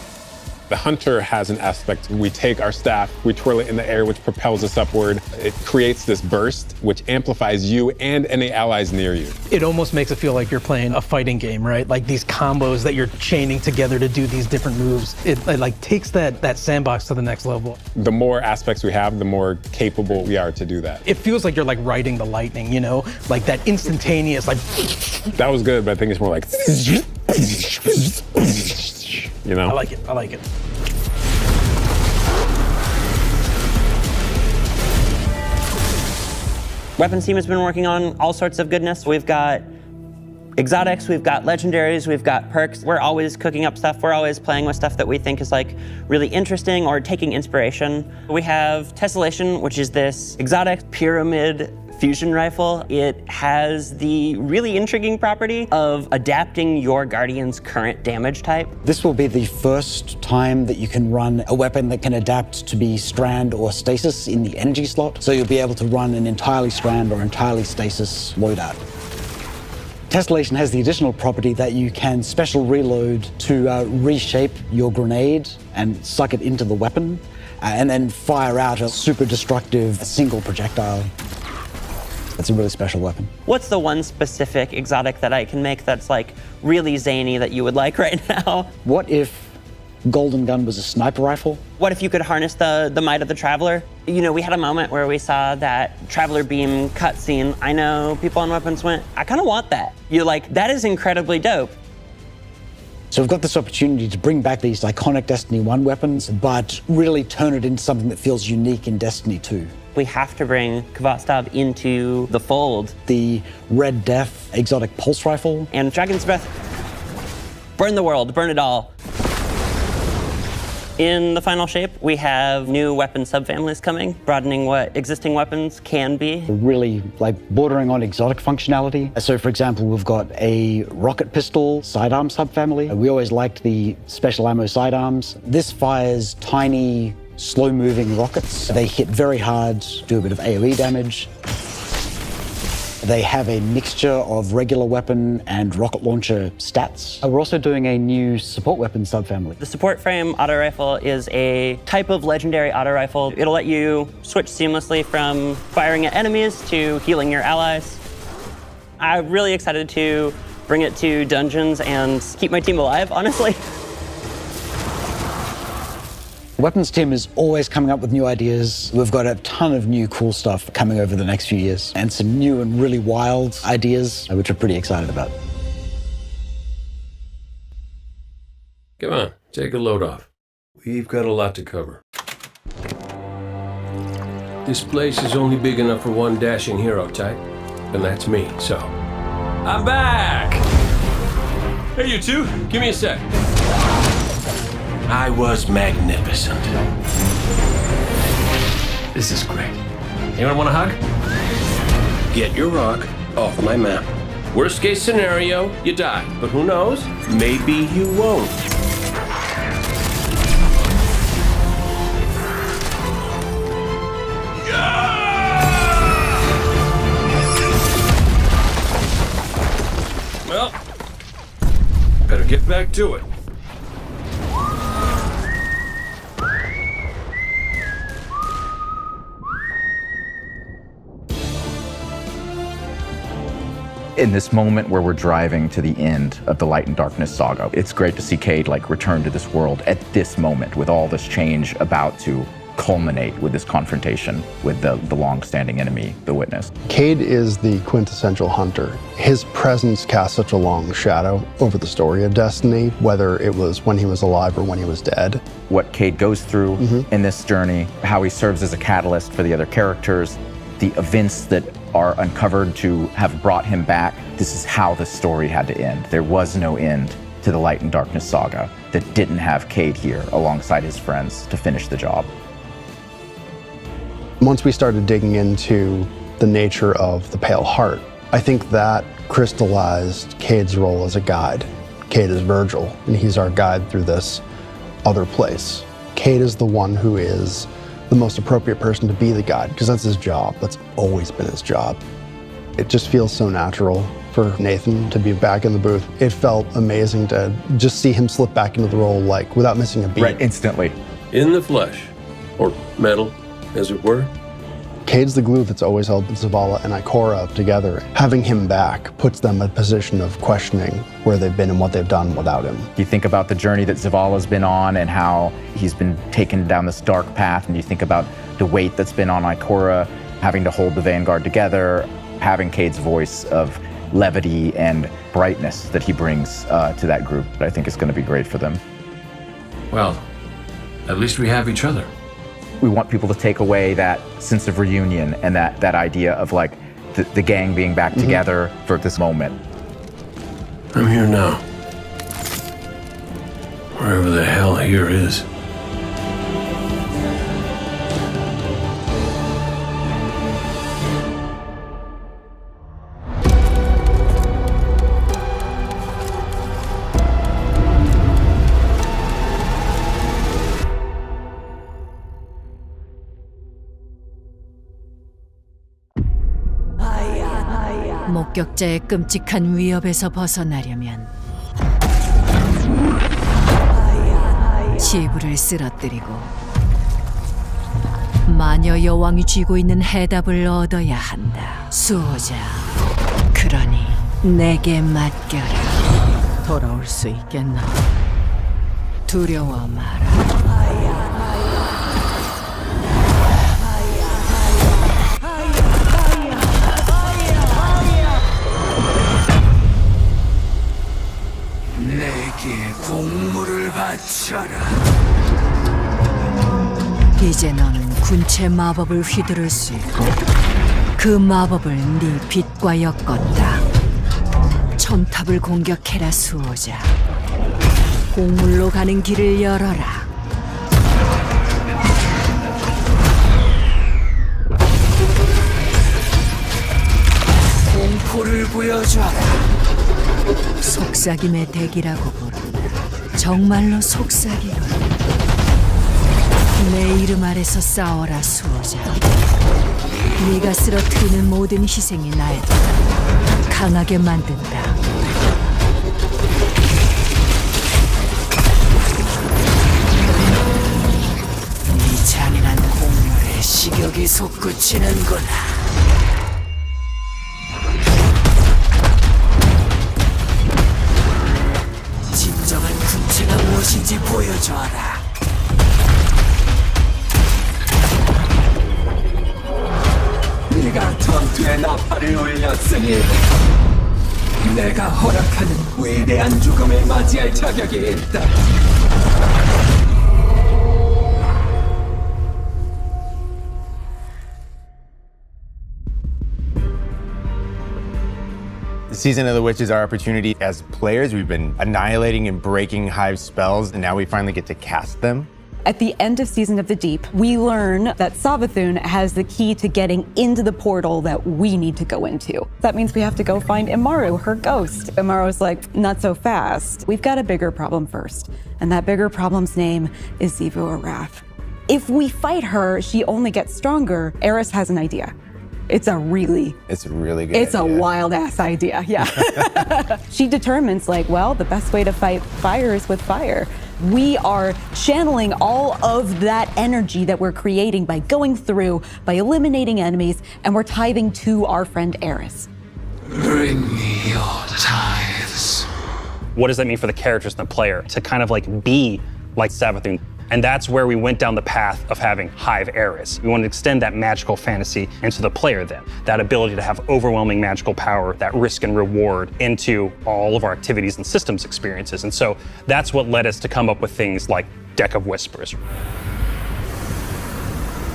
The Hunter has an aspect. We take our staff, we twirl it in the air, which propels us upward. It creates this burst, which amplifies you and any allies near you. It almost makes it feel like you're playing a fighting game, right? Like these combos that you're chaining together to do these different moves. It like takes that sandbox to the next level. The more aspects we have, the more capable we are to do that. It feels like you're like riding the lightning, you know? Like that instantaneous, like... That was good, but I think it's more like... You know? I like it, I like it. Weapons team has been working on all sorts of goodness. We've got exotics, we've got legendaries, we've got perks. We're always cooking up stuff. We're always playing with stuff that we think is like really interesting or taking inspiration. We have Tessellation, which is this exotic pyramid fusion rifle. It has the really intriguing property of adapting your Guardian's current damage type. This will be the first time that you can run a weapon that can adapt to be strand or stasis in the energy slot. So you'll be able to run an entirely strand or entirely stasis loadout. Tessellation has the additional property that you can special reload to reshape your grenade and suck it into the weapon and then fire out a super destructive single projectile. It's a really special weapon. What's the one specific exotic that I can make that's like really zany that you would like right now? What if Golden Gun was a sniper rifle? What if you could harness the might of the Traveler? You know, we had a moment where we saw that Traveler Beam cutscene. I know people on Weapons went, I kind of want that. You're like, that is incredibly dope. So we've got this opportunity to bring back these iconic Destiny 1 weapons, but really turn it into something that feels unique in Destiny 2. We have to bring Kvotstov into the fold. The Red Death exotic pulse rifle. And Dragon's Breath. Burn the world, burn it all. In the final shape, we have new weapon subfamilies coming, broadening what existing weapons can be. Really like bordering on exotic functionality. So for example, we've got a rocket pistol sidearm subfamily. We always liked the special ammo sidearms. This fires tiny, slow-moving rockets. They hit very hard, do a bit of AoE damage. They have a mixture of regular weapon and rocket launcher stats. We're also doing a new support weapon subfamily. The support frame auto rifle is a type of legendary auto rifle. It'll let you switch seamlessly from firing at enemies to healing your allies. I'm really excited to bring it to dungeons and keep my team alive, honestly. Weapons team is always coming up with new ideas. We've got a ton of new cool stuff coming over the next few years and some new and really wild ideas, which we're pretty excited about. Come on, take a load off. We've got a lot to cover. This place is only big enough for one dashing hero type, and that's me, so. I'm back! Hey, you two, give me a sec. I was magnificent. This is great. Anyone want a hug? Get your rock off my map. Worst case scenario, you die. But who knows? Maybe you won't. back to it. In this moment where we're driving to the end of the Light and Darkness saga, it's great to see Cade return to this world at this moment with all this change about to culminate with this confrontation with the long-standing enemy, the Witness. Cade is the quintessential hunter. His presence casts such a long shadow over the story of Destiny, whether it was when he was alive or when he was dead. What Cade goes through in this journey, how he serves as a catalyst for the other characters, the events that are uncovered to have brought him back. This is how the story had to end. There was no end to the Light and Darkness saga that didn't have Cade here alongside his friends to finish the job. Once we started digging into the nature of the Pale Heart, I think that crystallized Cade's role as a guide. Cade is Virgil, and he's our guide through this other place. Cade is the one who is the most appropriate person to be the guide, because that's his job. That's always been his job. It just feels so natural for Nathan to be back in the booth. It felt amazing to just see him slip back into the role like without missing a beat. Right, instantly. In the flesh, or metal, as it were. Cade's the glue that's always held Zavala and Ikora together. Having him back puts them in a position of questioning where they've been and what they've done without him. You think about the journey that Zavala's been on and how he's been taken down this dark path, and you think about the weight that's been on Ikora, having to hold the Vanguard together, having Cade's voice of levity and brightness that he brings to that group. I think is going to be great for them. Well, at least we have each other. We want people to take away that sense of reunion and that idea of like the gang being back together for this moment. I'm here now. Wherever the hell here is. 목격자의 끔찍한 위협에서 벗어나려면 지불을 쓰러뜨리고 마녀 여왕이 쥐고 있는 해답을 얻어야 한다. 수호자, 그러니 내게 맡겨라. 돌아올 수 있겠나? 두려워 마라. 내게 공물을 바쳐라. 이제 너는 군체 마법을 휘두를 수 있고 그 마법을 네 빛과 엮었다. 첨탑을 공격해라 수호자. 공물로 가는 길을 열어라. 공포를 보여줘라. 속삭임의 덱이라고 부른다. 정말로 속삭이군. 내 이름 아래서 싸워라 수호자. 네가 쓰러뜨리는 모든 희생이 날 강하게 만든다. 네 잔인한 공물에 식욕이 솟구치는구나. 진정한 군체가 무엇인지 보여줘라. 네가 전투의 나팔을 울렸으니 내가 허락하는 위대한 죽음을 맞이할 자격이 있다. Season of the Witch is our opportunity as players. We've been annihilating and breaking Hive's spells, and now we finally get to cast them. At the end of Season of the Deep, we learn that Savathun has the key to getting into the portal that we need to go into. That means we have to go find Imaru, her ghost. Imaru's like, not so fast. We've got a bigger problem first, and that bigger problem's name is Xivu Arath. If we fight her, she only gets stronger. Eris has an idea. It's a really good It's idea. a wild ass idea, yeah. She determines like, well, the best way to fight fire is with fire. We are channeling all of that energy that we're creating by going through, by eliminating enemies, and we're tithing to our friend Eris. Bring me your tithes. What does that mean for the characters and the player to kind of like be like Savathun? And that's where we went down the path of having Hive Eris. We want to extend that magical fantasy into the player then. That ability to have overwhelming magical power, that risk and reward into all of our activities and systems experiences. And so that's what led us to come up with things like Deck of Whispers.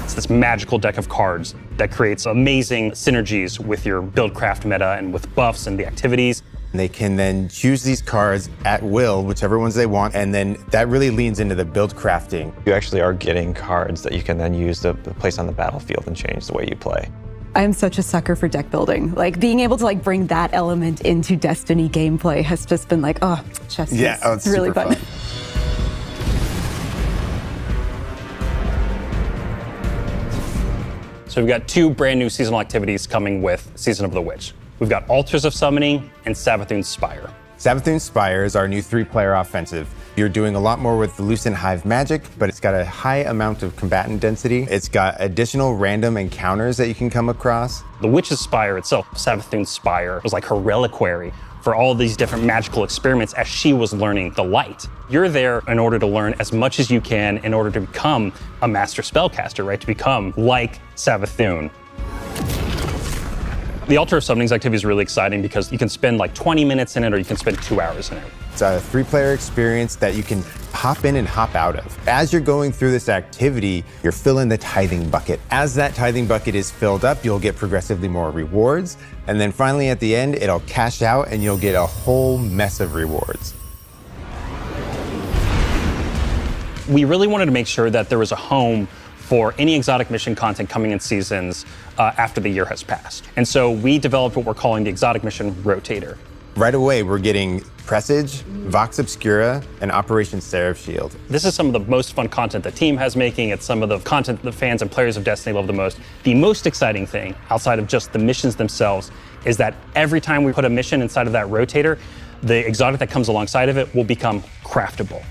It's this magical deck of cards that creates amazing synergies with your buildcraft meta and with buffs and the activities. They can then choose these cards at will, whichever ones they want, and then that really leans into the build crafting. You actually are getting cards that you can then use to place on the battlefield and change the way you play. I'm such a sucker for deck building. Like being able to like bring that element into Destiny gameplay has just been like, oh, chess. Yeah, it's really super fun. So we've got 2 brand new seasonal activities coming with Season of the Witch. We've got Altars of Summoning and Savathun's Spire. Savathun's Spire is our new 3-player offensive. You're doing a lot more with the Lucent Hive magic, but it's got a high amount of combatant density. It's got additional random encounters that you can come across. The Witch's Spire itself, Savathun's Spire, was like her reliquary for all these different magical experiments as she was learning the light. You're there in order to learn as much as you can in order to become a master spellcaster, right? To become like Savathun. The Altar of Summoning's activity is really exciting because you can spend like 20 minutes in it or you can spend 2 hours in it. It's a 3-player experience that you can hop in and hop out of. As you're going through this activity, you're filling the tithing bucket. As that tithing bucket is filled up, you'll get progressively more rewards. And then finally at the end, it'll cash out and you'll get a whole mess of rewards. We really wanted to make sure that there was a home for any exotic mission content coming in seasons after the year has passed. And so we developed what we're calling the Exotic Mission Rotator. Right away, we're getting Presage, Vox Obscura, and Operation Seraph Shield. This is some of the most fun content the team has making. It's some of the content that the fans and players of Destiny love the most. The most exciting thing, outside of just the missions themselves, is that every time we put a mission inside of that rotator, the exotic that comes alongside of it will become craftable.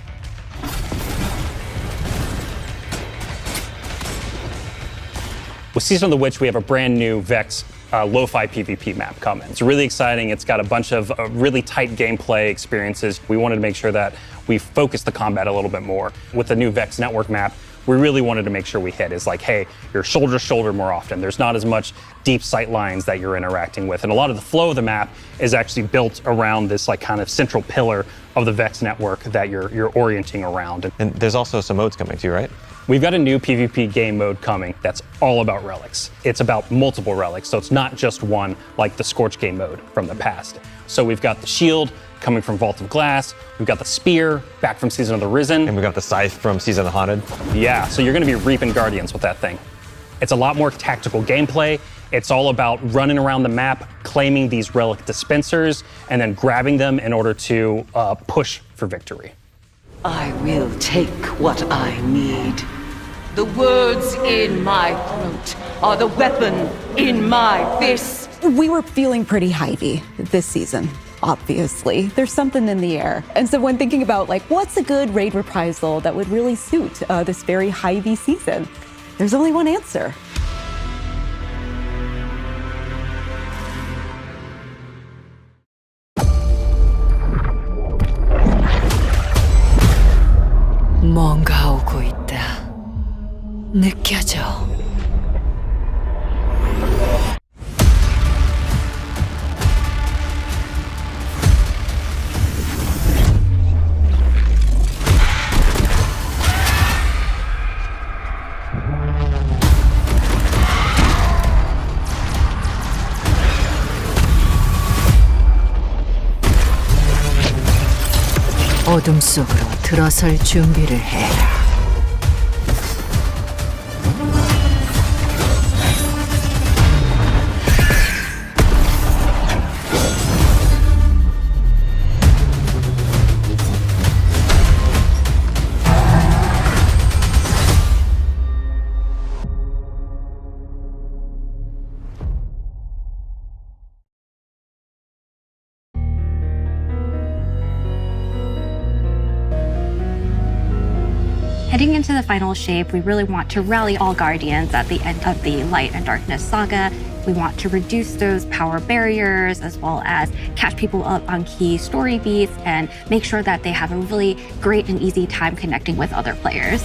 With Season of the Witch, we have a brand new Vex lo-fi PvP map coming. It's really exciting. It's got a bunch of really tight gameplay experiences. We wanted to make sure that we focused the combat a little bit more. With the new Vex network map, we really wanted to make sure we hit is like, hey, you're shoulder to shoulder more often. There's not as much deep sight lines that you're interacting with. And a lot of the flow of the map is actually built around this like kind of central pillar of the Vex network that you're orienting around. And there's also some modes coming too, right? We've got a new PvP game mode coming that's all about relics. It's about multiple relics, so it's not just one like the Scorch game mode from the past. So we've got the shield coming from Vault of Glass, we've got the spear back from Season of the Risen. And we got the scythe from Season of the Haunted. Yeah, so you're gonna be reaping Guardians with that thing. It's a lot more tactical gameplay. It's all about running around the map, claiming these relic dispensers, and then grabbing them in order to push for victory. I will take what I need. The words in my throat are the weapon in my fist. We were feeling pretty Hivey this season, obviously. There's something in the air. And so when thinking about like, what's a good raid reprisal that would really suit this very Hivey season, there's only one answer. 뭔가 오고 있다. 느껴져. 어둠 속으로 들어설 준비를 해라. Heading into the final shape, we really want to rally all Guardians at the end of the Light and Darkness saga. We want to reduce those power barriers as well as catch people up on key story beats and make sure that they have a really great and easy time connecting with other players.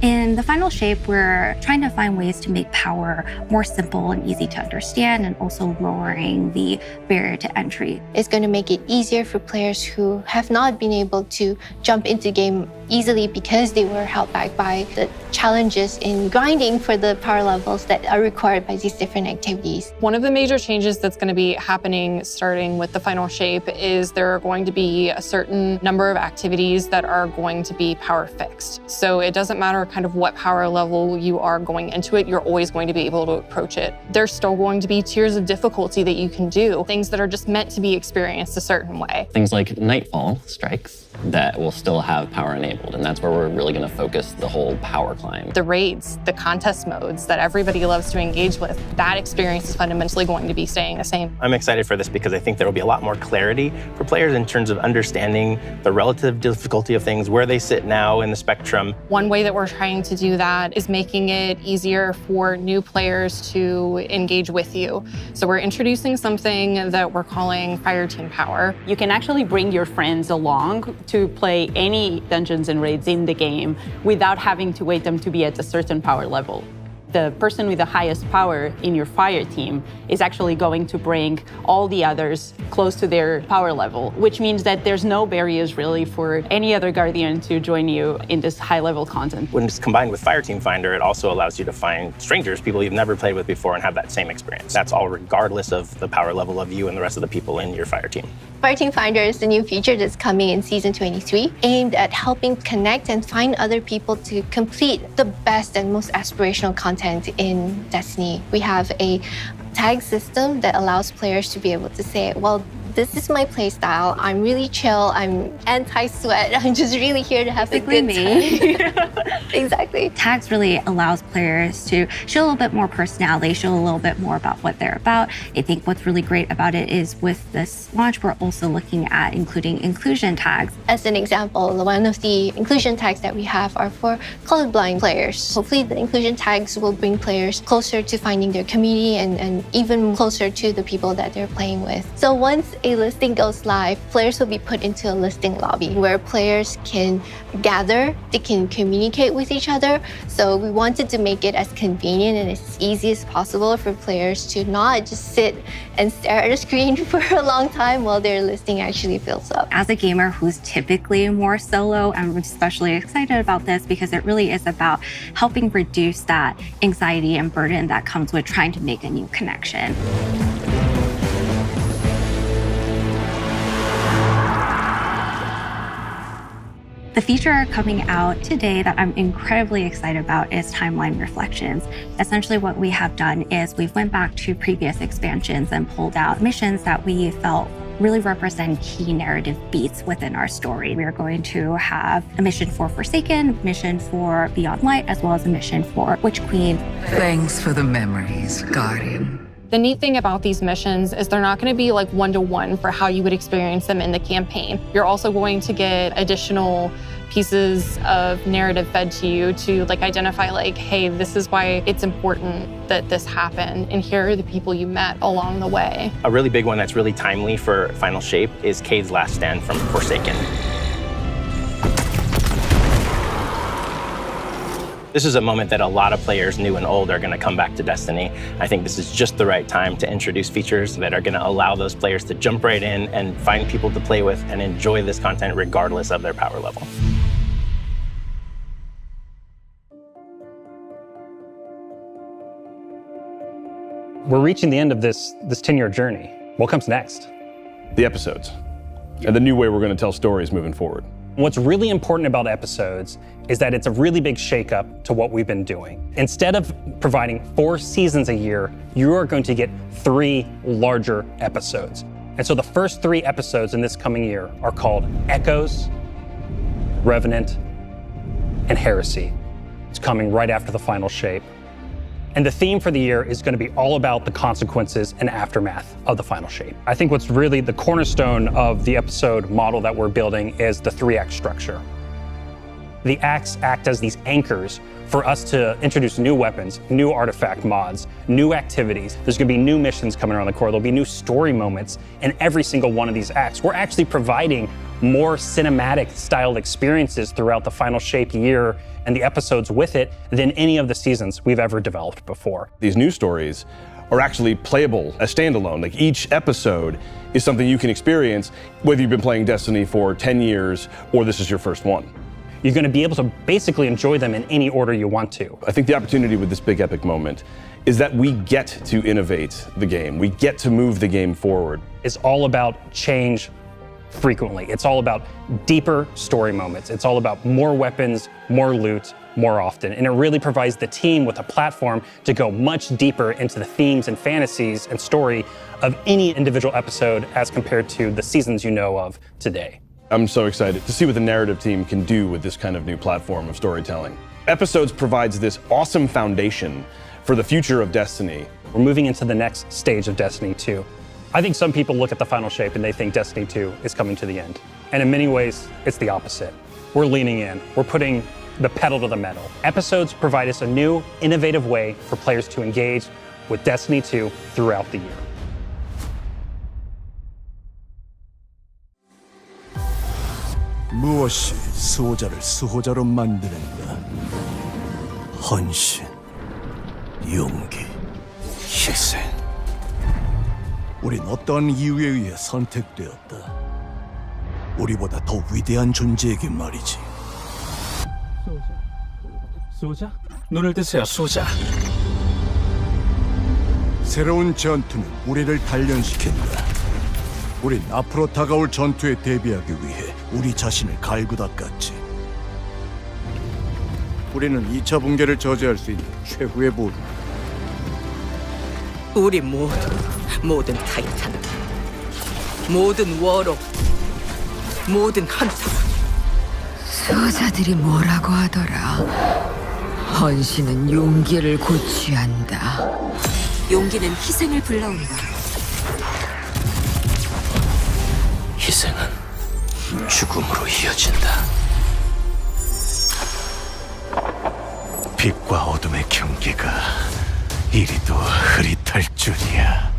In the final shape, we're trying to find ways to make power more simple and easy to understand and also lowering the barrier to entry. It's going to make it easier for players who have not been able to jump into game easily because they were held back by the challenges in grinding for the power levels that are required by these different activities. One of the major changes that's going to be happening starting with the final shape is there are going to be a certain number of activities that are going to be power fixed. So it doesn't matter kind of what power level you are going into it, you're always going to be able to approach it. There's still going to be tiers of difficulty that you can do, things that are just meant to be experienced a certain way. Things like Nightfall strikes that will still have power enabled, and that's where we're really going to focus the whole power climb. The raids, the contest modes that everybody loves to engage with, that experience is fundamentally going to be staying the same. I'm excited for this because I think there will be a lot more clarity for players in terms of understanding the relative difficulty of things, where they sit now in the spectrum. One way that we're trying to do that is making it easier for new players to engage with you. So we're introducing something that we're calling Fire Team Power. You can actually bring your friends along to play any dungeons and raids in the game without having to wait them to be at a certain power level. The person with the highest power in your fire team is actually going to bring all the others close to their power level, which means that there's no barriers really for any other Guardian to join you in this high-level content. When it's combined with Fire Team Finder, it also allows you to find strangers, people you've never played with before, and have that same experience. That's all regardless of the power level of you and the rest of the people in your fire team. Fire Team Finder is the new feature that's coming in Season 23, aimed at helping connect and find other people to complete the best and most aspirational content in Destiny. We have a tag system that allows players to be able to say, well, this is my playstyle. I'm really chill. I'm anti-sweat. I'm just really here to have Basically a good time. Exactly. Tags really allows players to show a little bit more personality, show a little bit more about what they're about. I think what's really great about it is with this launch, we're also looking at including inclusion tags. As an example, one of the inclusion tags that we have are for colorblind players. Hopefully the inclusion tags will bring players closer to finding their community and even closer to the people that they're playing with. So once a listing goes live, players will be put into a listing lobby where players can gather, they can communicate with each other. So we wanted to make it as convenient and as easy as possible for players to not just sit and stare at a screen for a long time while their listing actually fills up. As a gamer who's typically more solo, I'm especially excited about this because it really is about helping reduce that anxiety and burden that comes with trying to make a new connection. The feature coming out today that I'm incredibly excited about is Timeline Reflections. Essentially what we have done is we've went back to previous expansions and pulled out missions that we felt really represent key narrative beats within our story. We are going to have a mission for Forsaken, a mission for Beyond Light, as well as a mission for Witch Queen. Thanks for the memories, Guardian. The neat thing about these missions is they're not going to be like one-to-one for how you would experience them in the campaign. You're also going to get additional pieces of narrative fed to you to like identify like, hey, this is why it's important that this happened, and here are the people you met along the way. A really big one that's really timely for Final Shape is Cade's last stand from Forsaken. This is a moment that a lot of players, new and old, are going to come back to Destiny. I think this is just the right time to introduce features that are going to allow those players to jump right in and find people to play with and enjoy this content regardless of their power level. We're reaching the end of this 10-year journey. What comes next? The episodes, and the new way we're going to tell stories moving forward. What's really important about episodes is that it's a really big shakeup to what we've been doing. Instead of providing 4 seasons a year, you are going to get 3 larger episodes. And so the first 3 episodes in this coming year are called Echoes, Revenant, and Heresy. It's coming right after the Final Shape. And the theme for the year is going to be all about the consequences and aftermath of the final shape. I think what's really the cornerstone of the episode model that we're building is the 3-act structure. The acts act as these anchors for us to introduce new weapons, new artifact mods, new activities. There's gonna be new missions coming around the core. There'll be new story moments in every single one of these acts. We're actually providing more cinematic styled experiences throughout the final shape year and the episodes with it than any of the seasons we've ever developed before. These new stories are actually playable as standalone. Like each episode is something you can experience, whether you've been playing Destiny for 10 years or this is your first one. You're going to be able to basically enjoy them in any order you want to. I think the opportunity with this big epic moment is that we get to innovate the game. We get to move the game forward. It's all about change frequently. It's all about deeper story moments. It's all about more weapons, more loot, more often. And it really provides the team with a platform to go much deeper into the themes and fantasies and story of any individual episode as compared to the seasons you know of today. I'm so excited to see what the narrative team can do with this kind of new platform of storytelling. Episodes provides this awesome foundation for the future of Destiny. We're moving into the next stage of Destiny 2. I think some people look at the final shape and they think Destiny 2 is coming to the end. And in many ways, it's the opposite. We're leaning in. We're putting the pedal to the metal. Episodes provide us a new, innovative way for players to engage with Destiny 2 throughout the year. 무엇이 수호자를 수호자로 만드는가? 헌신, 용기, 희생. 우린 어떠한 이유에 의해 선택되었다. 우리보다 더 위대한 존재에게 말이지. 수호자? 눈을 뜨세요, 수호자. 새로운 전투는 우리를 단련시킨다. 우린 앞으로 다가올 전투에 대비하기 위해 우리 자신을 갈고 닦았지. 우리는 2차 붕괴를 저지할 수 있는 최후의 보루. 우리 모든 타이탄, 모든 워로, 모든 헌터. 수호자들이 뭐라고 하더라. 헌신은 용기를 고취한다. 용기는 희생을 불러온다. 희생은 죽음으로 이어진다. 빛과 어둠의 경계가 이리도 흐릿할 줄이야.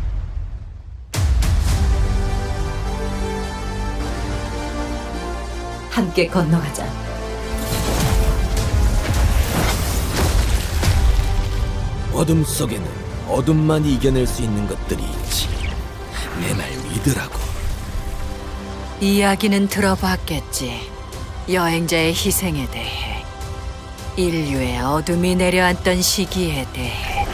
함께 건너가자. 어둠 속에는 어둠만 이겨낼 수 있는 것들이 있지. 내 말 믿으라고. 이야기는 들어봤겠지. 여행자의 희생에 대해, 인류의 어둠이 내려앉던 시기에 대해.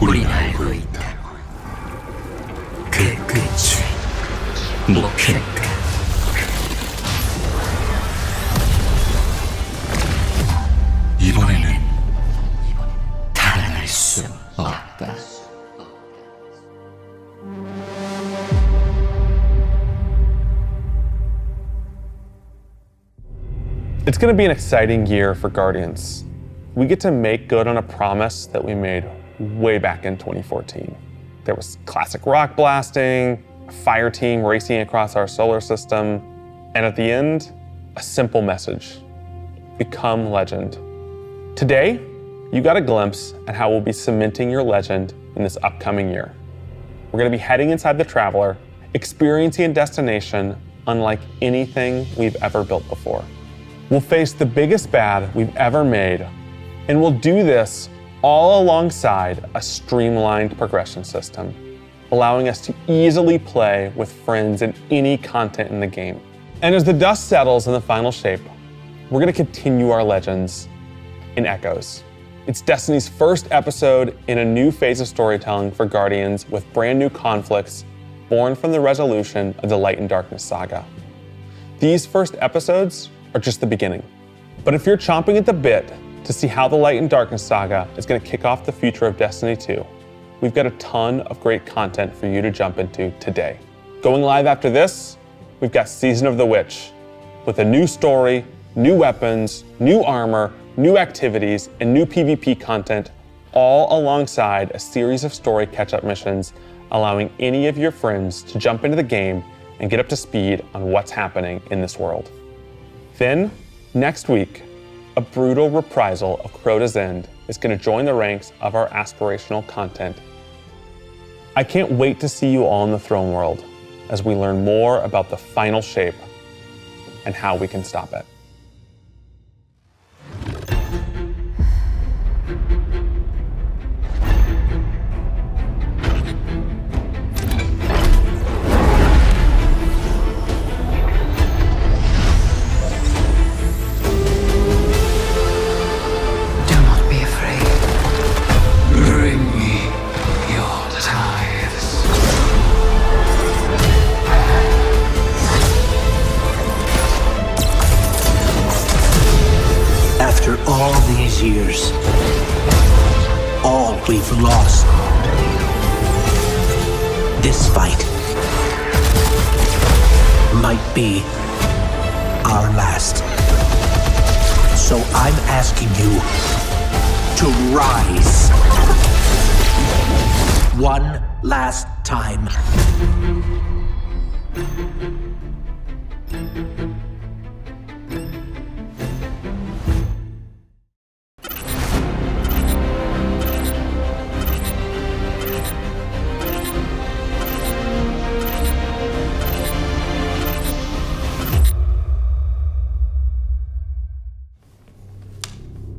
우린 알고 있다. 그 끝이 목표니까. 이번에는 달아날 수 없다. It's going to be an exciting year for Guardians. We get to make good on a promise that we made way back in 2014. There was classic rock blasting, a fire team racing across our solar system, and at the end, a simple message: become legend. Today, you got a glimpse at how we'll be cementing your legend in this upcoming year. We're going to be heading inside the Traveler, experiencing a destination unlike anything we've ever built before. We'll face the biggest bad we've ever made, and we'll do this all alongside a streamlined progression system, allowing us to easily play with friends in any content in the game. And as the dust settles in the final shape, we're going to continue our legends in Echoes. It's Destiny's first episode in a new phase of storytelling for Guardians, with brand new conflicts born from the resolution of the Light and Darkness saga. These first episodes are just the beginning. But if you're chomping at the bit to see how the Light and Darkness saga is going to kick off the future of Destiny 2, we've got a ton of great content for you to jump into today. Going live after this, we've got Season of the Witch, with a new story, new weapons, new armor, new activities, and new PvP content, all alongside a series of story catch-up missions, allowing any of your friends to jump into the game and get up to speed on what's happening in this world. Then, next week, a brutal reprisal of Crota's End is going to join the ranks of our aspirational content. I can't wait to see you all in the throne world as we learn more about the final shape and how we can stop it. All these years, all we've lost. This fight might be our last. So I'm asking you to rise one last time.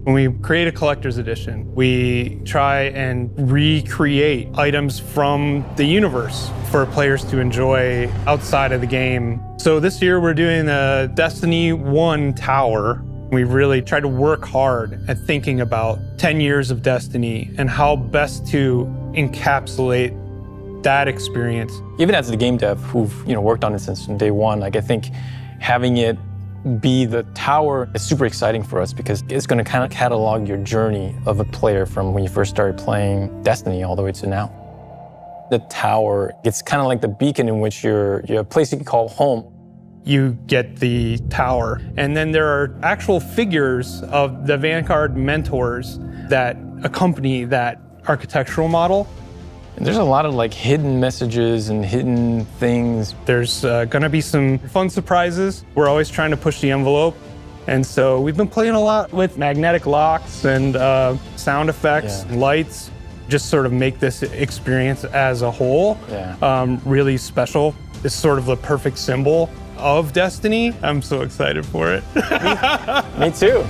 When we create a collector's edition, we try and recreate items from the universe for players to enjoy outside of the game. So this year we're doing the Destiny 1 tower. We really tried to work hard at thinking about 10 years of Destiny and how best to encapsulate that experience. Even as the game dev who've worked on it since day one, I think having it be the tower is super exciting for us because it's going to kind of catalog your journey of a player from when you first started playing Destiny all the way to now. The tower, it's kind of like the beacon in which you're a place you can call home. You get the tower, and then there are actual figures of the Vanguard mentors that accompany that architectural model. And there's a lot of hidden messages and hidden things. There's gonna be some fun surprises. We're always trying to push the envelope. And so we've been playing a lot with magnetic locks and sound effects, and lights, just sort of make this experience as a whole really special. It's sort of the perfect symbol of Destiny. I'm so excited for it. Me too.